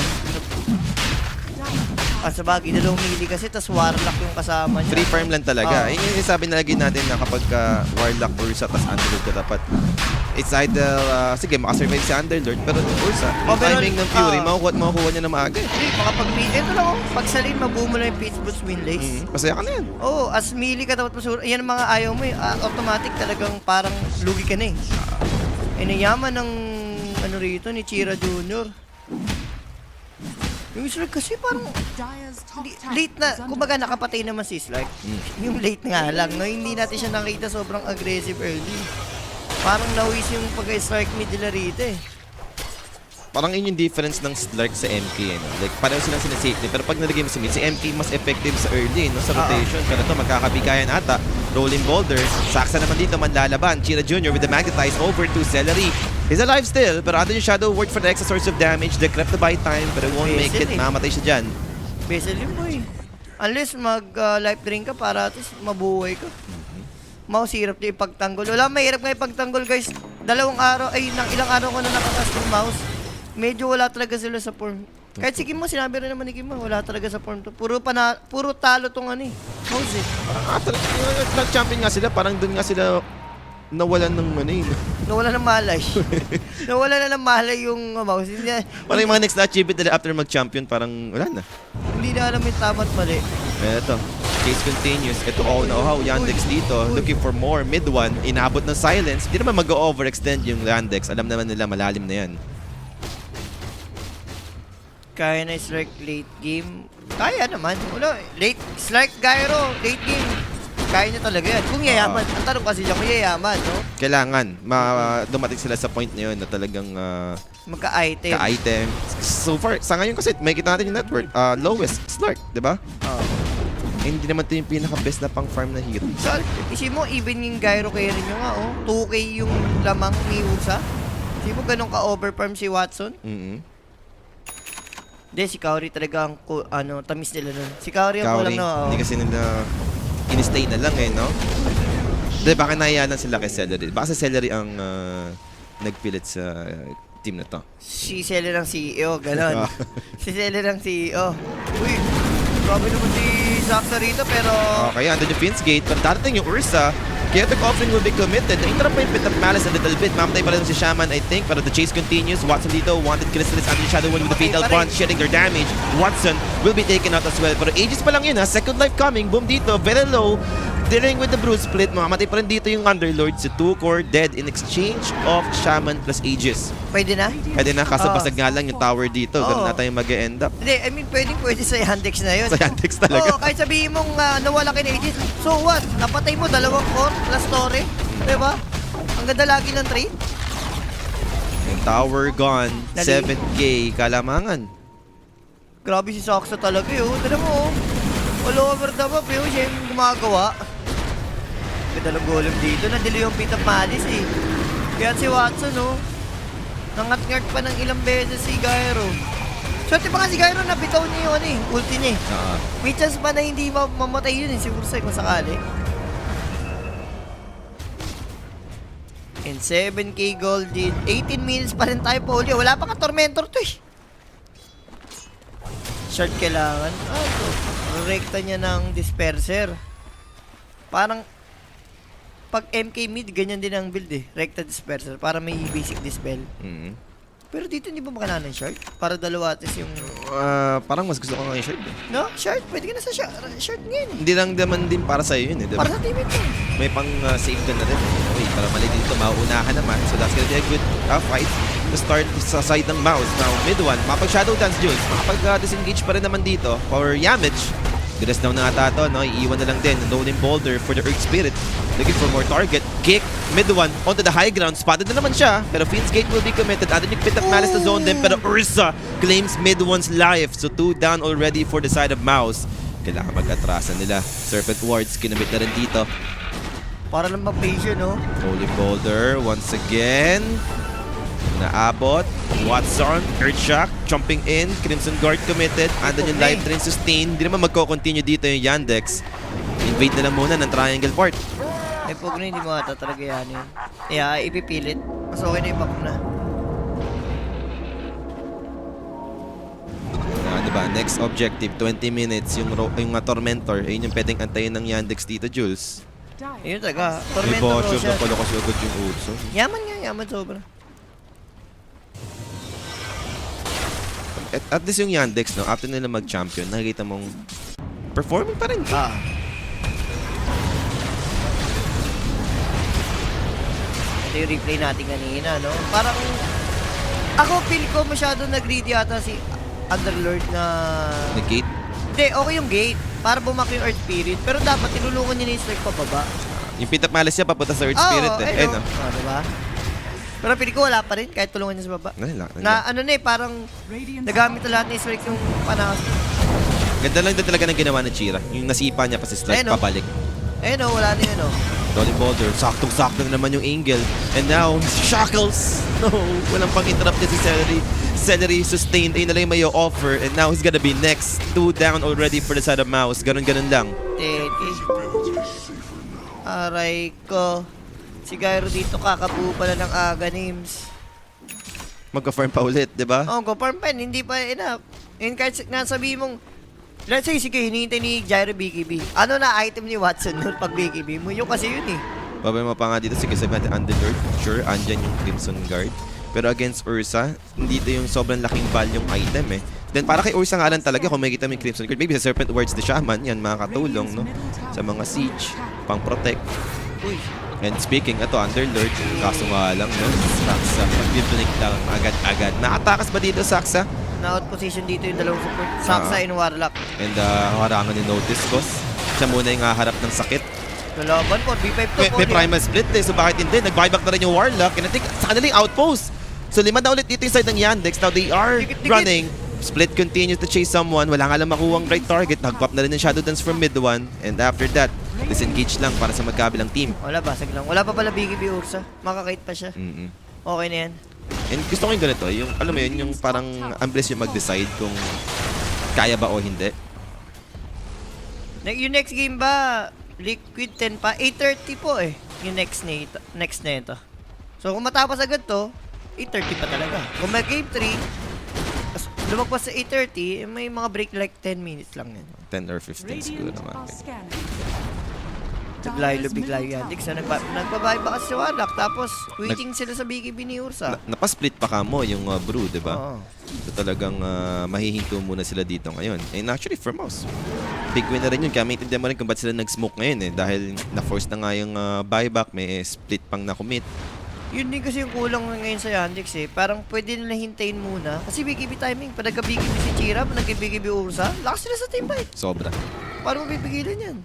Sa bagay, dalawang mili kasi, tas Warlock yung kasama niya. Free farm lang talaga. Oo. Yun yung sabi na lagi natin na kapag Warlock, Ursa, tas Underlord katapat. it's either, sige, makasurvive si Underlord, pero Ursa, yung pero, timing ng Fury, makukuha niya na maaga eh. Hindi, ito lang oh. Pag sa lane, mabuo mo lang yung Pitch Boots win lace. Masaya ka na yan. Oo, as melee ka dapat masuro. Yan ang mga ayaw mo eh. Automatic talagang parang lugi ka na eh. Inayaman ng ano rito ni Chira Jr. Yung Slark kasi parang Dire's top tower late na, is under kumbaga attack. nakapatay naman si Slark. Yung late nga lang, no? Hindi natin siya nakita sobrang aggressive early. Parang nawis yung pag-Slark mid nila rito eh. Parang yun yung difference ng Slark sa MK, eh, no? Like, pareho silang sinasafety, pero pag nalagay mo sa mid, si MK mas effective sa early, no? Sa rotation. Pero ito, magkakabigayan ata. Rolling Boulder. Saksa naman dito, manlalaban. Chira Jr. with the Magnetize over to Celery. He's alive still, pero ando yung Shadow Word for the extra source of damage. The Crept to buy time, pero won't make it. Mamatay siya dyan. Bezel yun boy. Unless mag-life drain ka para at least mabuhay ka. Mouse hirap na ipagtanggol. Wala, mahirap nga ipagtanggol guys. Ilang araw ko na nakakast ng mouse. Medyo wala talaga sila sa form. Kahit si Kim mo, sinabi rin naman ni Kim mo, wala talaga sa form to. Puro talo tong ano eh. Mouse eh. Nag-champion nga sila, parang doon nga sila nawalan ng money. Nawala ng malay. Nawala na ng malay yung mouse. Parang yung mga next na achievement nila after mag-champion, parang wala na. Hindi na alam yung tama't mali. Eto, chase continues. Ito, how Yandex dito, looking for more. Mid one, inabot ng silence. Hindi naman mag-overextend yung Yandex. Alam naman nila, malalim na yan. Kaya na Slark late game. Kaya naman. Late Slark Gyro, late game. Kaya niya talaga yan. Kung yayaman. Ang tanong kasi siya kung yayaman, no? Kailangan, dumating sila sa point na yun na talagang Magka-item. ka-item. So far, sa ngayon kasi, may kita natin yung net worth. Lowest, Slark, di ba? Hindi naman ito yung pinaka-best na pang-farm na hero. So, isip mo, even yung Gyro carry nyo nga, oh. 2K yung lamang ni Ursa. Isip mo, ganun ka-overfarm si Watson. Hindi, si Kaori talaga ang tamis nila nun. Si Kaori ang kulang na, Hindi kasi nila in-stay na lang eh, no? Hindi, baka nahiyanan sila kay Celery. Baka si Celery ang nagpilit sa team na to. Si Celery ang CEO, gano'n. Si Celery ang CEO. Uy, grabe naman si Zaxa rito, pero... Okay, andun yung Finn's Gate. Pero darating yung Ursa. Chaotic Offering will be committed. Naintrap pa yung Pit of Malice a little bit. Mamatay pa rin si Shaman, I think. Pero the chase continues. Watson dito, wanted Crystallis under Shadow One with the Fatal Punch, shedding their damage. Watson will be taken out as well. Pero ages pa lang yun ha. Second life coming. Boom dito. Very low. Dealing with the Bruise Split. Mamamatay pa rin dito yung Underlord. Si 2-core dead in exchange of Shaman plus Aegis. Pwede na? Pwede na. Kaso basag nga lang yung tower dito. Ganun na tayo mag-e-end up. Hindi, I mean, pwede sa Yandex na yun. Sa Yandex talaga. Oo, kahit sabihin mong nawala ka na Aegis. So what? Napatay mo 2 core plus story. Diba? Ang ganda lagi ng trade. Yung tower gone. Dali. 7K kalamangan. Grabe si Saksa talaga yun. Tignan mo, all over the map yun. Siya yung gumagawa. Ganda ng golem dito. Nadili yung Pit of Malice eh. Kaya si Watson, oh. Nangat-ngat pa ng ilang beses si Gyro. Swerte pa nga si Gyro, nabitaw niya yung ulti niya eh. May chance pa na hindi mamatay yun eh. Siguro sa kung sakali. And 7K gold din. 18 mils pa rin tayo, Polio. Wala pa ka Tormentor to eh. Short kailangan. Ito. Rekta niya ng Disperser. Parang pag MK mid, ganyan din ang build eh. Rekta Disperser. Para may basic dispel. Pero dito hindi ba makalanan ng short? Para dalawa atis yung... Parang mas gusto ko nga yung short. No? Short? Pwede ka na sa short ngayon eh. Hindi lang naman din para sa'yo yun eh. Diba? Para sa teammate mo. May pang save ka na rin. Okay, para mali dito, mauunahan naman. So that's gonna be a good fight to start sa side ng Mouse. Now, mid one, makapag-Shadow Dance Jules. Makapag-disengage pa rin naman dito. Power Yamage. Goodness down na ata to, no? Iiwan na lang din. Rolling Boulder for the Earth Spirit. Looking for more target. Kick. Mid one. Onto the high ground. Spotted na naman siya. Pero Fiend's Gate will be committed. Atin yung Pit of Malice to zone din. Pero Ursa claims mid one's life. So 2 down already for the side of Mouse. Kailangan mag-atrasan nila. Serpent Wards. Kinamit na rin dito. Para lang ma-patient, no? Rolling Boulder once again. Naabot. Watson, Earthshock, jumping in. Crimson Guard committed. Andun yung live train sustain. Hindi naman magko-continue dito yung Yandex. Invade na lang muna ng triangle part. Ay, pag na hindi mo ata talaga yan yun. Yeah, ipipilit. Mas okay na yung back na. Diba? Next objective, 20 minutes. Yung Tormentor. Ayun yung pwedeng antayin ng Yandex dito, Jules. Ayun talaga. May Tormentor botch Roshan. na pala kasi agad yung Urso. Yaman nga yaman sobra. At least yung Yandex, no, after nila mag-champion, nakikita mong performing pa rin. Ito yung replay natin kanina, no? Parang, ako feel ko masyado nag-greedy yata si Underlord na... Negate. Hindi, okay yung gate. Para bumak yung Earth Spirit. Pero dapat tinulungan niya ni Strike pababa. Yung Pitap Malice niya papunta sa Earth Spirit eh. no? Diba? Pero pili ko wala pa rin kahit tulungan niya sa baba. Na ano na parang nagamit na lahat ni Strike yung panas. Ganda lang din talaga ng ginawa ng Chira. Yung nasipa niya pa si Strike, pabalik. Wala na yun, Rolling Boulder, saktong-sakto na naman yung angle. And now, Shackles! No, walang pang-interrupt din si Celery. Celery sustained, ayun na lang yung may offer. And now, he's gonna be next. 2 down already for the side of Mouse. Ganun-ganun lang. Aray ko. Si Gyro dito kakabuo pala ng aga names. Magka-farm pa ulit, di ba? Go farm pen, hindi pa enough. And kahit nga sabihin mong, let's say, sige, hinihintay ni Gyro BKB. Ano na item ni Watson nun pag BKB mo? Yung kasi yun eh. Problema pa nga dito, sige, sabihin natin Underlord. Sure, andyan yung Crimson Guard. Pero against Ursa, hindi ito yung sobrang laking value item eh. Then para kay Ursa nga lang talaga, kung makikita mo yung Crimson Guard, maybe sa Serpent Wards the Shaman, yan makakatulong, no? Sa mga siege, pang-protect. Uy. And speaking, ito, Underlord, kaso nga lang, no? Saksa, mag-blink lang agad-agad. Nakatakas ba dito, Saksa? Na-out position dito yung dalawang support. Saksa and Warlock. And harangan ni Notice Boss. Siya muna yung haharap ng sakit. Lalaban po, B5 to. May primal split eh, so bakit hindi? Nag-buyback na rin yung Warlock. And I think sa kanila yung outpost. So 5 na ulit dito yung side ng Yandex. Now they are running. Split continues to chase someone. Wala nga lang makuwang right target. Nag-pop na rin yung Shadow Dance from mid 1. And after that, disengage lang para sa magkabilang team. Wala, basag lang. Wala pa pala BKB Ursa. Makakait pa siya. Okay na yan. And gusto ko yung ganito, yung alam mo yun, yung parang ambulance yung mag-decide kung kaya ba o hindi. Yung next game ba, Liquid 10 pa, 8:30 po eh. Yung next na ito. So kung matapos agad to, 8:30 pa talaga. Kung may game 3, lumagpas sa 8:30, may mga break like 10 minutes lang yan. 10 or 15 siguro naman. Naglaylo bigla yung Yandex na nagbabayad ba kasi si Warlock tapos waiting sila sa BKB ni Ursa. Napasplit pa ka mo yung Brew, di ba? Oo. So talagang mahihinto muna sila dito ngayon. And actually, for Mouse, big win na rin yun. Kaya maintindihan mo rin kung ba't sila nag-smoke ngayon eh. Dahil na-force na nga yung buyback, may split pang na-commit. Yun din kasi yung kulang ngayon sa Yandex eh. Parang pwede nila hintayin muna. Kasi BKB timing, pag nagka-BKB si Chira, pag nagka-BKB Ursa, lakas sila sa team fight. Sobra. Paano mapipigilan yan?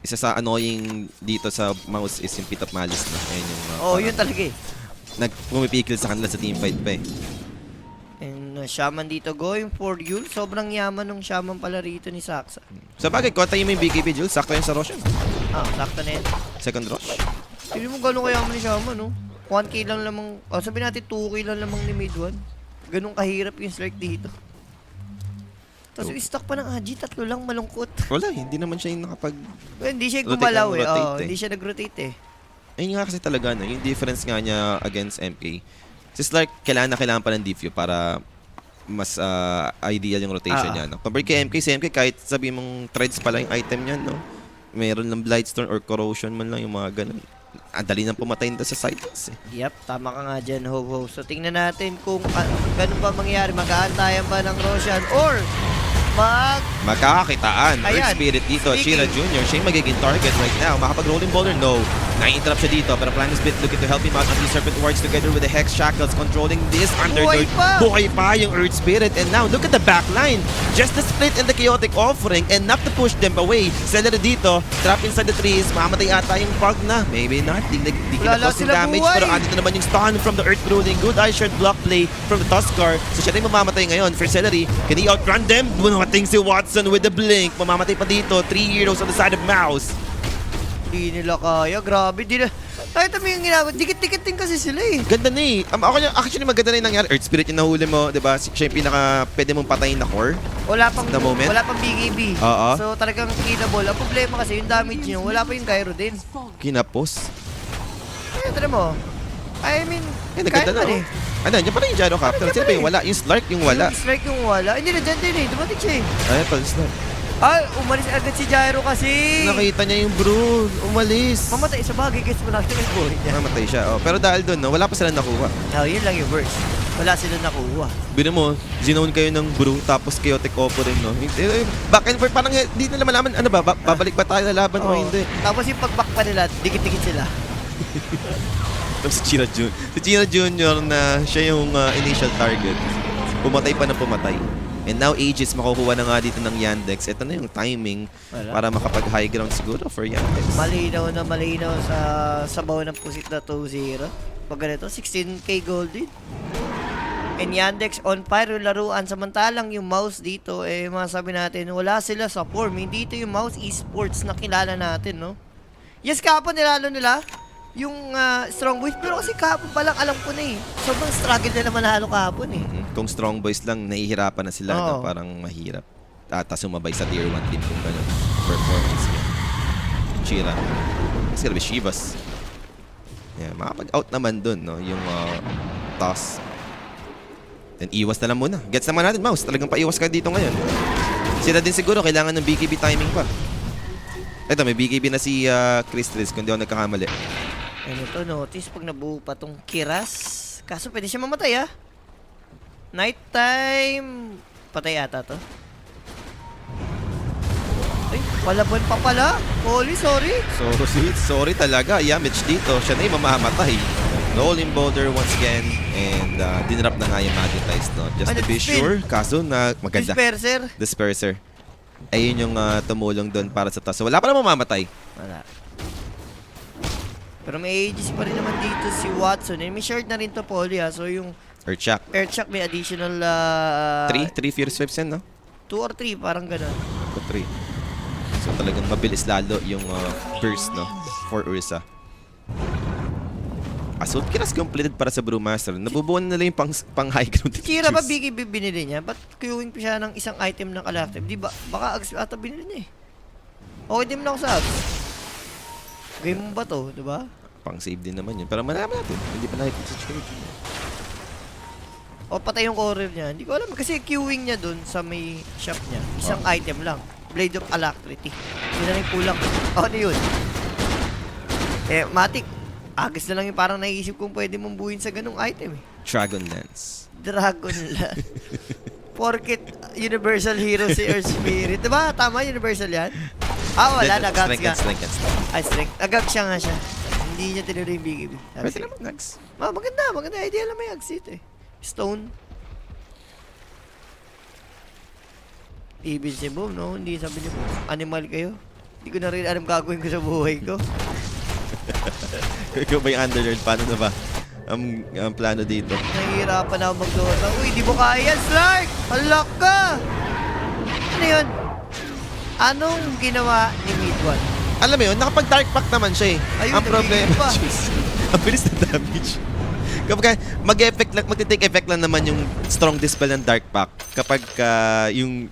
Isa sa annoying dito sa Mouse is yung Pitap Malice na. Ayun yung, Yun talaga eh. Pumipikil sa kanila sa team fight pa eh. And Shaman dito going for Yul. Sobrang yaman ng Shaman pala rito ni Saksa. Sa bagay, kontayin mo yung BKB, Jules. Sakto yun sa Roshan. Sakto na yan. Second rush. Hindi mo gano'ng kayaman ni Shaman, no? 1k lang lamang, sabihin natin 2k lang lamang ni mid 1. Ganun kahirap yung strike dito. Tapos yung stock pa ng Agi, 3 lang, malungkot. Wala, hindi naman siya yung nakapag... Hindi siya gumalaw eh. rotate eh. Hindi siya nag-rotate eh. Ayun nga kasi talaga, no? Yung difference nga niya against MK. Just like, kailangan pa ng DFU para mas ideal yung rotation niya. No? Compared kay MK, si MK, kahit sabihin mong threads pala yung item niya, no? Mayroon lang Blightstorm or Corrosion man lang yung mga ganun. Ang dali nang pumatay nito sa sidelines eh. Yep, tama ka nga dyan, Ho-Ho. So, tingnan natin kung ganun ba mangyayari. Mag-aantayan ba ng Roshan or Makakakitaan. Earth Ayan. Spirit dito. Speaking. Chira Jr. Siya yung magiging target right now. Makapag-rolling bowler? No. Na-interrupt siya dito. Pero Planning Split looking to help him out on the Serpent Wards together with the Hex Shackles controlling this Underlord. Buhay pa yung Earth Spirit. And now, look at the back line. Just the Split and the Chaotic offering enough to push them away. Celery dito. Trap inside the trees. Mamatay ata yung Park na. Maybe not. Di kinapos yung damage. Pero andito naman yung stun from the Earth Brooding. Good eye shard block play from the Tuskar. So siya rin mamamatay ngayon for Celery. Can he outrun them? Bumating si Watson with the blink. Mamamatay pa dito. 3 heroes on the side of Mouse. Hindi nila kaya. Grabe. Kahit mo yung ginagawa. Dikit-dikit din kasi sila eh. Ganda na eh. Actually, maganda na yung nangyari. Earth Spirit yung nahuli mo, diba? Siya yung pinaka pwede mong patayin na core. Wala pang The moment? Wala pang BKB. Oo. So talagang killable. Ang problema kasi yung damage niyo, wala pa yung Gyro din. Kinapos. Kaya tara mo. I mean, Eh, naganda na. naman Oh. Ano, yan pa rin yung Gyro Captain. Sino ba yung wala? Yung Slark yung wala. Yung strike yung wala. Hindi na dyan din eh. Dumating siya eh. Ayan pala, Slark. Ay, umalis agad si Gyro kasi. Nakita niya yung bro. Umalis. Mamatay sa bagay kasi malaki na yung buhay niya. Namatay siya. Oh. Pero dahil doon, no, wala pa sila nakuha. Oh, yun lang yung verse. Wala sila nakuha. Bino mo, zinone kayo ng bro, tapos chaotic oppo rin, no? Back and forth, parang di nila malaman, ano ba, babalik ba tayo na laban o Oo. hindi? Tapos yung pagback pa nila, dikit-dikit sila. Tapos si Chira Junior. Si Chira Junior na siya yung initial target. Pumatay pa na pumatay. And now Aegis makukuha na nga dito ng Yandex. Ito na yung timing Wala. para makapag-high ground siguro for Yandex. Malinaw sa sabaw ng pusit na 2-0. Pag ganito, 16k gold din. And Yandex on fire yung laruan. Samantalang yung mouse dito, masabi natin, wala sila sa form. Hindi ito yung mouse esports na kilala natin, no? Yes, kahapon nilalo nila yung strong boys. Pero kasi kahapon palang alam ko na eh. Sobrang struggle nila manalo kahapon eh. Kung strong boys lang, nahihirapan na sila. Oo. No? Parang mahirap. Tapos sumabay sa tier 1 team kung gano'n. Performance niya. Chira. It's gonna be Shivas. Yeah, makapag-out naman dun, no? Yung toss. Then iwas na lang muna. Gets naman natin, Mouse. Talagang paiwas ka dito ngayon. Sila din siguro, kailangan ng BKB timing pa. Ito, may BKB na si Chris Tris, kung di ako nagkakamali. Ano to, notice pag nabuo pa tong Kiras. Kaso pwede siya mamatay Nighttime. Patay ata to. Ay, palaban pa pala. Holy, sorry. So, sorry talaga. Yamage dito. Siya na yung mamamatay. Rolling boulder once again. And dinrap na nga yung Magnetize, no? Just Ano, to be spin? sure. Kaso na maganda. Disperser. Disperser. Ayun yung tumulong doon para sa taas. So, wala pa naman mamamatay. Wala. Pero may Aegis pa rin naman dito si Watson. And may shard na rin to, Poly, So yung Earthshock. Earthshock may additional 3 Fierce Whips yan, no? 2 or 3, parang gano'n. O 3. So, talagang mabilis lalo yung burst, no? For Ursa. Assault Kiras completed para sa Brewmaster. Nabubuo na nila yung pang high ground. Chira ba BKB binili niya? Ba't queuing pa siya ng isang item ng collective? Di ba? Baka Ags ata binili niya eh. Okay din na ako sa Ags. Game mo ba to? Di ba? Pang save din naman yun. Pero malaman natin. Hindi pa nakikita sa security. O patay yung courier niya. Hindi ko alam. Kasi queuing niya dun sa may shop niya. Isang item lang. Blade of Alacrity. Yun na rin kulang. O, ano yun? Matic. Agas na lang yung parang naisip kong pwede mong buuin sa ganung item eh. Dragon Lance. Dragon lang. Porkit Universal Hero si Earth Spirit. Diba? Tama, Universal yan? Wala. Nagags ka. Strength. Ay, strength. Nagags siya nga siya. Hindi niya tinuloy yung BKB. Pwede naman nags. Maganda idea lang may exit eh. Stone. Even si Boom, no? Hindi sabi niyo, animal kayo. Hindi ko na rin alam gagawin ko sa buhay ko. Ikaw ba yung Underlord? Paano na ba? Ang plano dito. Nahihirapan na ako mag-Dota. Uy, di mo kaya, Slark! Halak ka! Ano yun? Anong ginawa ni Mid-1? Alam mo yun, nakapag-dark pack naman siya eh. Ayun, Ang problema, nabigyan pa. Diyos, ang bilis na damage. Kapag mag-effect lang, magti-take effect lang naman yung strong dispel ng dark pack kapag yung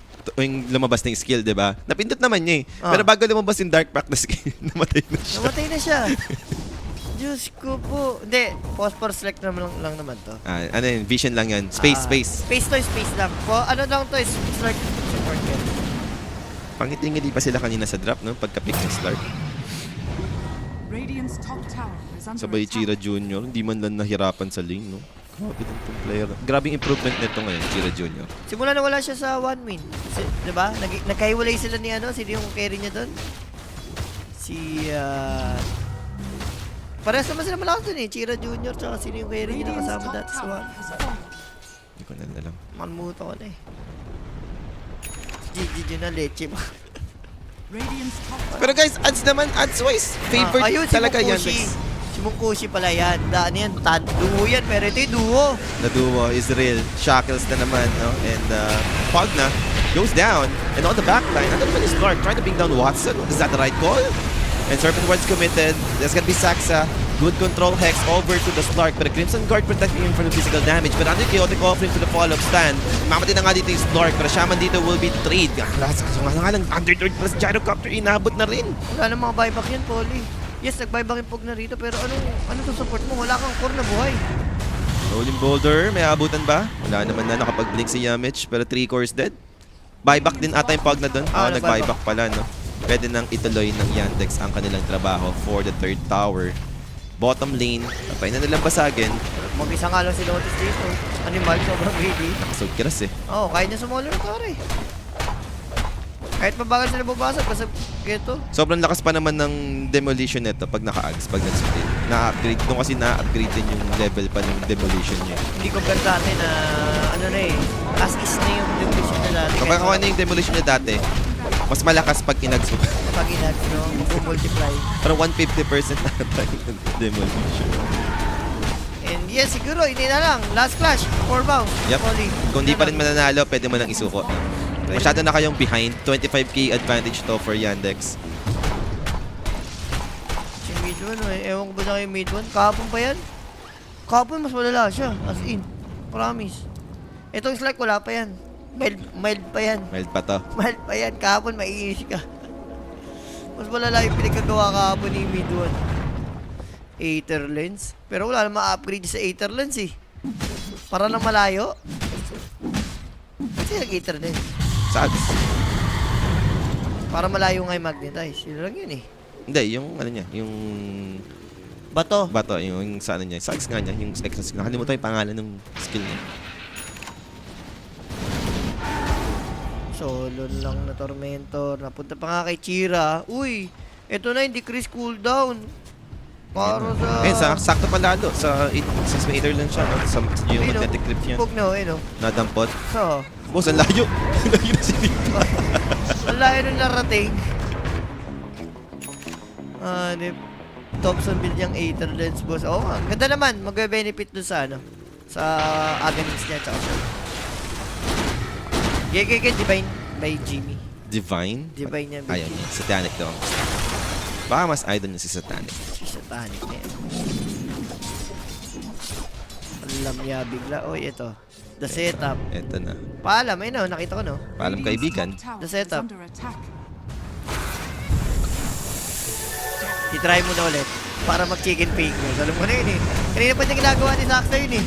lumabas na yung skill, di ba? Napindot naman niya eh. Pero bago lumabas yung dark pack na skill, namatay na siya. Namatay na siya. Diyos ko po. Hindi, phosphor select lang naman to. Ano yun, vision lang yan. Space. Space lang. Ano lang to, Slark support yan. Pangitingin pa sila kanina sa drop, no? Pagka-pick ng Slark. Radiant's top tower is under Sabay Chira attack. Junior, hindi man lang nahirapan sa lane, no? Grabe din itong player. Grabing improvement nito ngayon, Chira Junior. Simula na wala siya sa 1 win. Diba? Nagkahiwalay sila ni sino yung carry niya doon? Parehas naman sila malakas doon eh. Chira Junior, tsaka sino yung carry niya Radiant's nakasama top dati sa tower 1. has fallen. Hindi ko na alam. Malmuto ko na eh. GG na leche ba? Radiant's top tower. Pero guys, ads wise, favored Ayun, talaga si yan. Mungkushi. Si Mungkushi pala yan. Daan yan. Duo yan. Pero ito yung duo. The duo is real. Shackles na naman, no? And Pog na goes down. And on the backline, ano naman is Clark trying to bring down Watson? Is that the right call? And Serpent Ward's committed. There's gonna be Saxa. Good control Hex over to the Slark. But the Crimson Guard protecting him from the physical damage. But under chaotic offering to the follow-up stand. Mamatay na nga dito yung Slark. Pero Shaman dito will be trade. Kaso nga lang, Underlord plus Gyrocopter inabot na rin. Wala na mga buyback yan, Polly. Yes, nag-buyback yung Pog na rito. Pero ano to support mo? Wala kang core na buhay. Rolling Boulder, may abutan ba? Wala naman na nakapag-blink si Yamich. Pero 3 cores dead. Buyback din ata yung pag na doon. Ah, Nag-buyback pala, no? Pwede nang ituloy ng Yandex ang kanilang trabaho for the third tower. Bottom lane, kapay na nilang basagin. Mag-isa nga lang si Lotus dito. Animal, sobrang greedy. Nakasugkiras eh. Oo, kaya niya sumolo ng tore. Kahit mabagal sila babasag, basta geto. Sobrang lakas pa naman ng demolition nito pag naka-ags, pag nag-split. Na-upgrade. Doon kasi na-upgrade din yung level pa ng demolition niya. Hindi ko ganun dati na, ano na eh, as is na yung demolition na dati. Kapag ako na yung demolition niya dati, mas malakas pag inags mo. Pag inags, no, mag-multiply. Parang 150% ata yung demolition. And yes, siguro, hindi na lang. Last clash, 4 bounce. Yep. Only. Kung di pa rin mananalo, pwede mo lang isuko. Masyado na kayong behind. 25k advantage to for Yandex. Si mid one, eh. Ewan ko ba na kayo mid one? Kahapon pa yan? Kahapon mas malala siya. As in. Promise. Itong slack wala pa yan. Mild pa yan. Mild pa to. Mild pa yan. Kahapon maiinis ka. Mas malala yung pinagkagawa kahapon ni mid one. Aether lens. Pero wala na ma-upgrade sa Aether lens eh. Para na malayo. Kasi nag-Aether lens. Saan? Para malayo nga yung magnetize. Yun lang yun eh. Hindi, yung ano niya, yung Bato. bato, yung sa ano niya, sa X nga niya, yung X na skill. Nakalimutan yung pangalan ng skill niya. Solo lang na Tormentor. Napunta pa nga kay Chira. Uy, eto na yung decrease cooldown. Para sa... Sakto pa lalo. Since may Aether lang siya, no? Yung Ayun, magnetic clip niya. Pug no, eh no. Nadampot. So, Boss, ang layo. Ang layo na si Dito. ang layo nung narating. Thompson build niyang Aether lens, boss. Oo nga. Ganda naman. Magbe-benefit dun sa ano. Sa Aghanim niya, tsaka siya. Gege Divine by Jimmy. Divine? Divine niya by Ayaw Jimmy. niya. Satanic daw. Baka mas idol niya si Satanic. Si Satanic na yan. Alam niya bigla. Oy, ito. The setup. Eto na. Paalam, eh no. Nakita ko no. Paalam kaibigan. Top tower The setup. is under attack. I-try mo na ulit. Para mag-chicken fake mo. Alam mo na yun eh. Kanina pa niya ginagawa ni Saxo yun eh.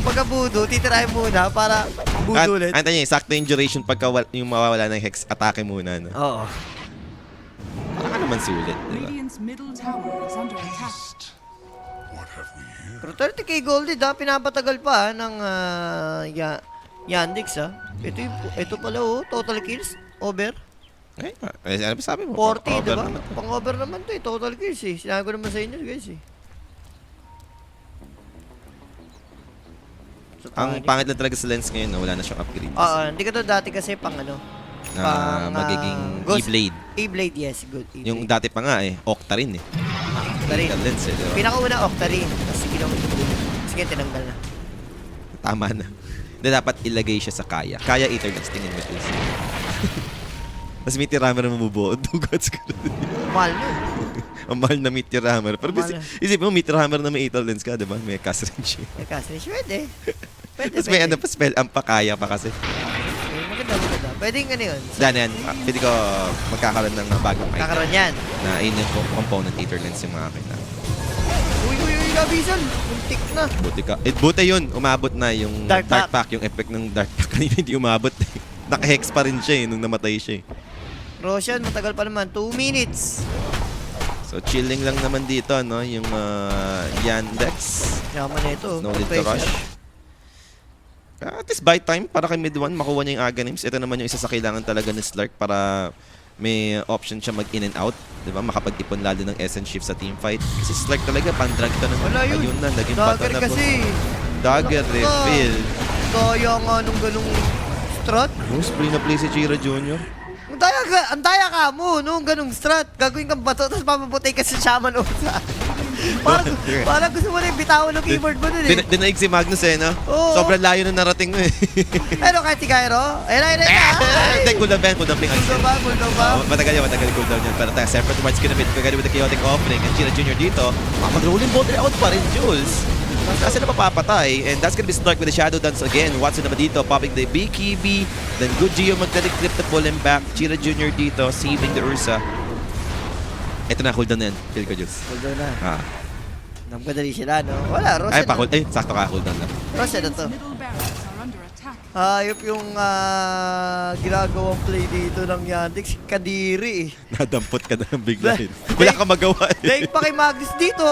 Pagka budo, titry muna para budo ulit. Antayin niya, sakto yung duration pagka yung mawawala ng hex, atake muna. No? Oo. Baka naman sulit, di ba? Radiant's middle tower is under attack. Pero 30k gold ha. Pinapatagal pa ng Yandex ha. Ito pala oh. Total kills. Over. Ano ba sabi mo? 40, Over diba? naman to. Pang-over naman to eh. Total kills eh. Sinabi ko naman sa inyo guys eh. So, Ang pangit lang talaga sa lens ngayon, no? Wala na siyang upgrade. hindi ka to dati kasi pang ano. Na magiging Ghost- E-Blade. E-Blade, yes. Good. E-Blade. Yung dati pa nga Octarine eh. Octarine. Lethal lens eh, di ba? Pinakauna Octarine. Tapos sige naman ito. Sige, tinanggal na. Tama na. Hindi, dapat ilagay siya sa Kaya. Kaya Aether lens, tingin mo please. Tapos may tirammer na mabubuo. Dugats ka na. Mahal na. Ang mahal na meteor hammer. Pero Mahal na. isipin mo, meteor hammer na may Aether lens ka, di ba? May cast range. Eh, kasi pwede. Pwede, Tapos may ano pa, spell amp pa kaya pa kasi. Maganda. Pwede yung ano yun. Dahil yan, pwede ko magkakaroon ng bagong item. Kakaroon yan. Na yun yung component Aether lens yung mga akin na. Uy, nabisan. Muntik na. Buti ka. Buti yun, umabot na yung Dark Pack. Yung effect ng Dark Pack kanina hindi umabot. Naka-hex pa rin siya nung namatay siya. Roshan, matagal pa naman. 2 minutes. So chilling lang naman dito, no? Yung Yandex. Yaman na ito. No need to rush. At least by time para kay mid 1 makuha niya yung Aghanims. Ito naman yung isa sa kailangan talaga ni Slark para may option siya mag in and out, 'di ba? Makapag-ipon lalo ng essence shift sa team fight. Kasi Slark talaga pan-drag to ng Wala yun. ayun na, naging bata Dagger na po. kasi. Dagger refill. Kaya nga nung ganung strat. Yung spray na play si Chira Jr. Ang daya ka mo, no? Ganung strat. Gagawin kang bato, tapos mamabutay ka sa Shaman Osa. parang gusto mo na yung bitawan ng keyboard mo dun eh. Dinaig si Magnus no? Oo. Sobrang layo na narating mo eh. Pero kahit si Cairo, ayun. Hindi, cooldown ba yan? Cooldown ping Cooldown ba? Matagal yung cooldown yan. Pero tayo, separate towards kinamit. Pagkali with the chaotic offering. And Chira Jr. dito, mag-rolling ball out pa rin, Jules. Kasi napapapatay. And that's gonna be Slark with the Shadow Dance again. Watson naman dito, popping the BKB. Then good Geo magnetic clip to pull him back. Chira Jr. dito, saving the Ursa. Ito na, cooldown na yan. Feel ko, Jules. Cooldown na. Ah. Nampadali sila, no? Wala, Roshan. Ay, sakto ka, cooldown na. Roshan na to. Middle barracks are under attack. Hayop yung ginagawang play dito ng Yandex. Kadiri eh. Nadampot ka na ng bigla. Wala ka magawa. Dahil pa kay Magnus dito,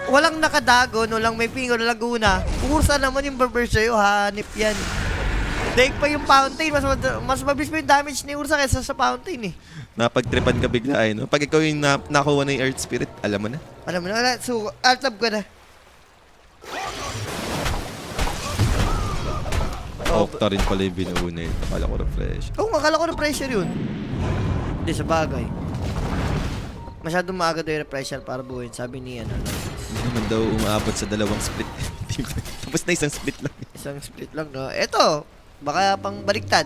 walang nakadagon, walang may pingo na Laguna. Kursa naman yung barber sa'yo, hanip yan. Dahil pa yung fountain, mas mabilis pa yung damage ni Ursa kaysa sa fountain eh. Napagtripan ka bigla ay, no? Pag ikaw yung nakuha na yung Earth Spirit, alam mo na. Alam mo na, wala. So, alt-tab ko na. Octa rin pala yung binuuna yun. Akala ko refresh. Oo, akala ko na pressure yun. Hindi, sa bagay. Masyadong maaga daw yung pressure para buuin, sabi ni ano. Hindi naman daw umaabot sa dalawang split. Tapos na isang split lang. Isang split lang, no? Eto, baka pang baliktad.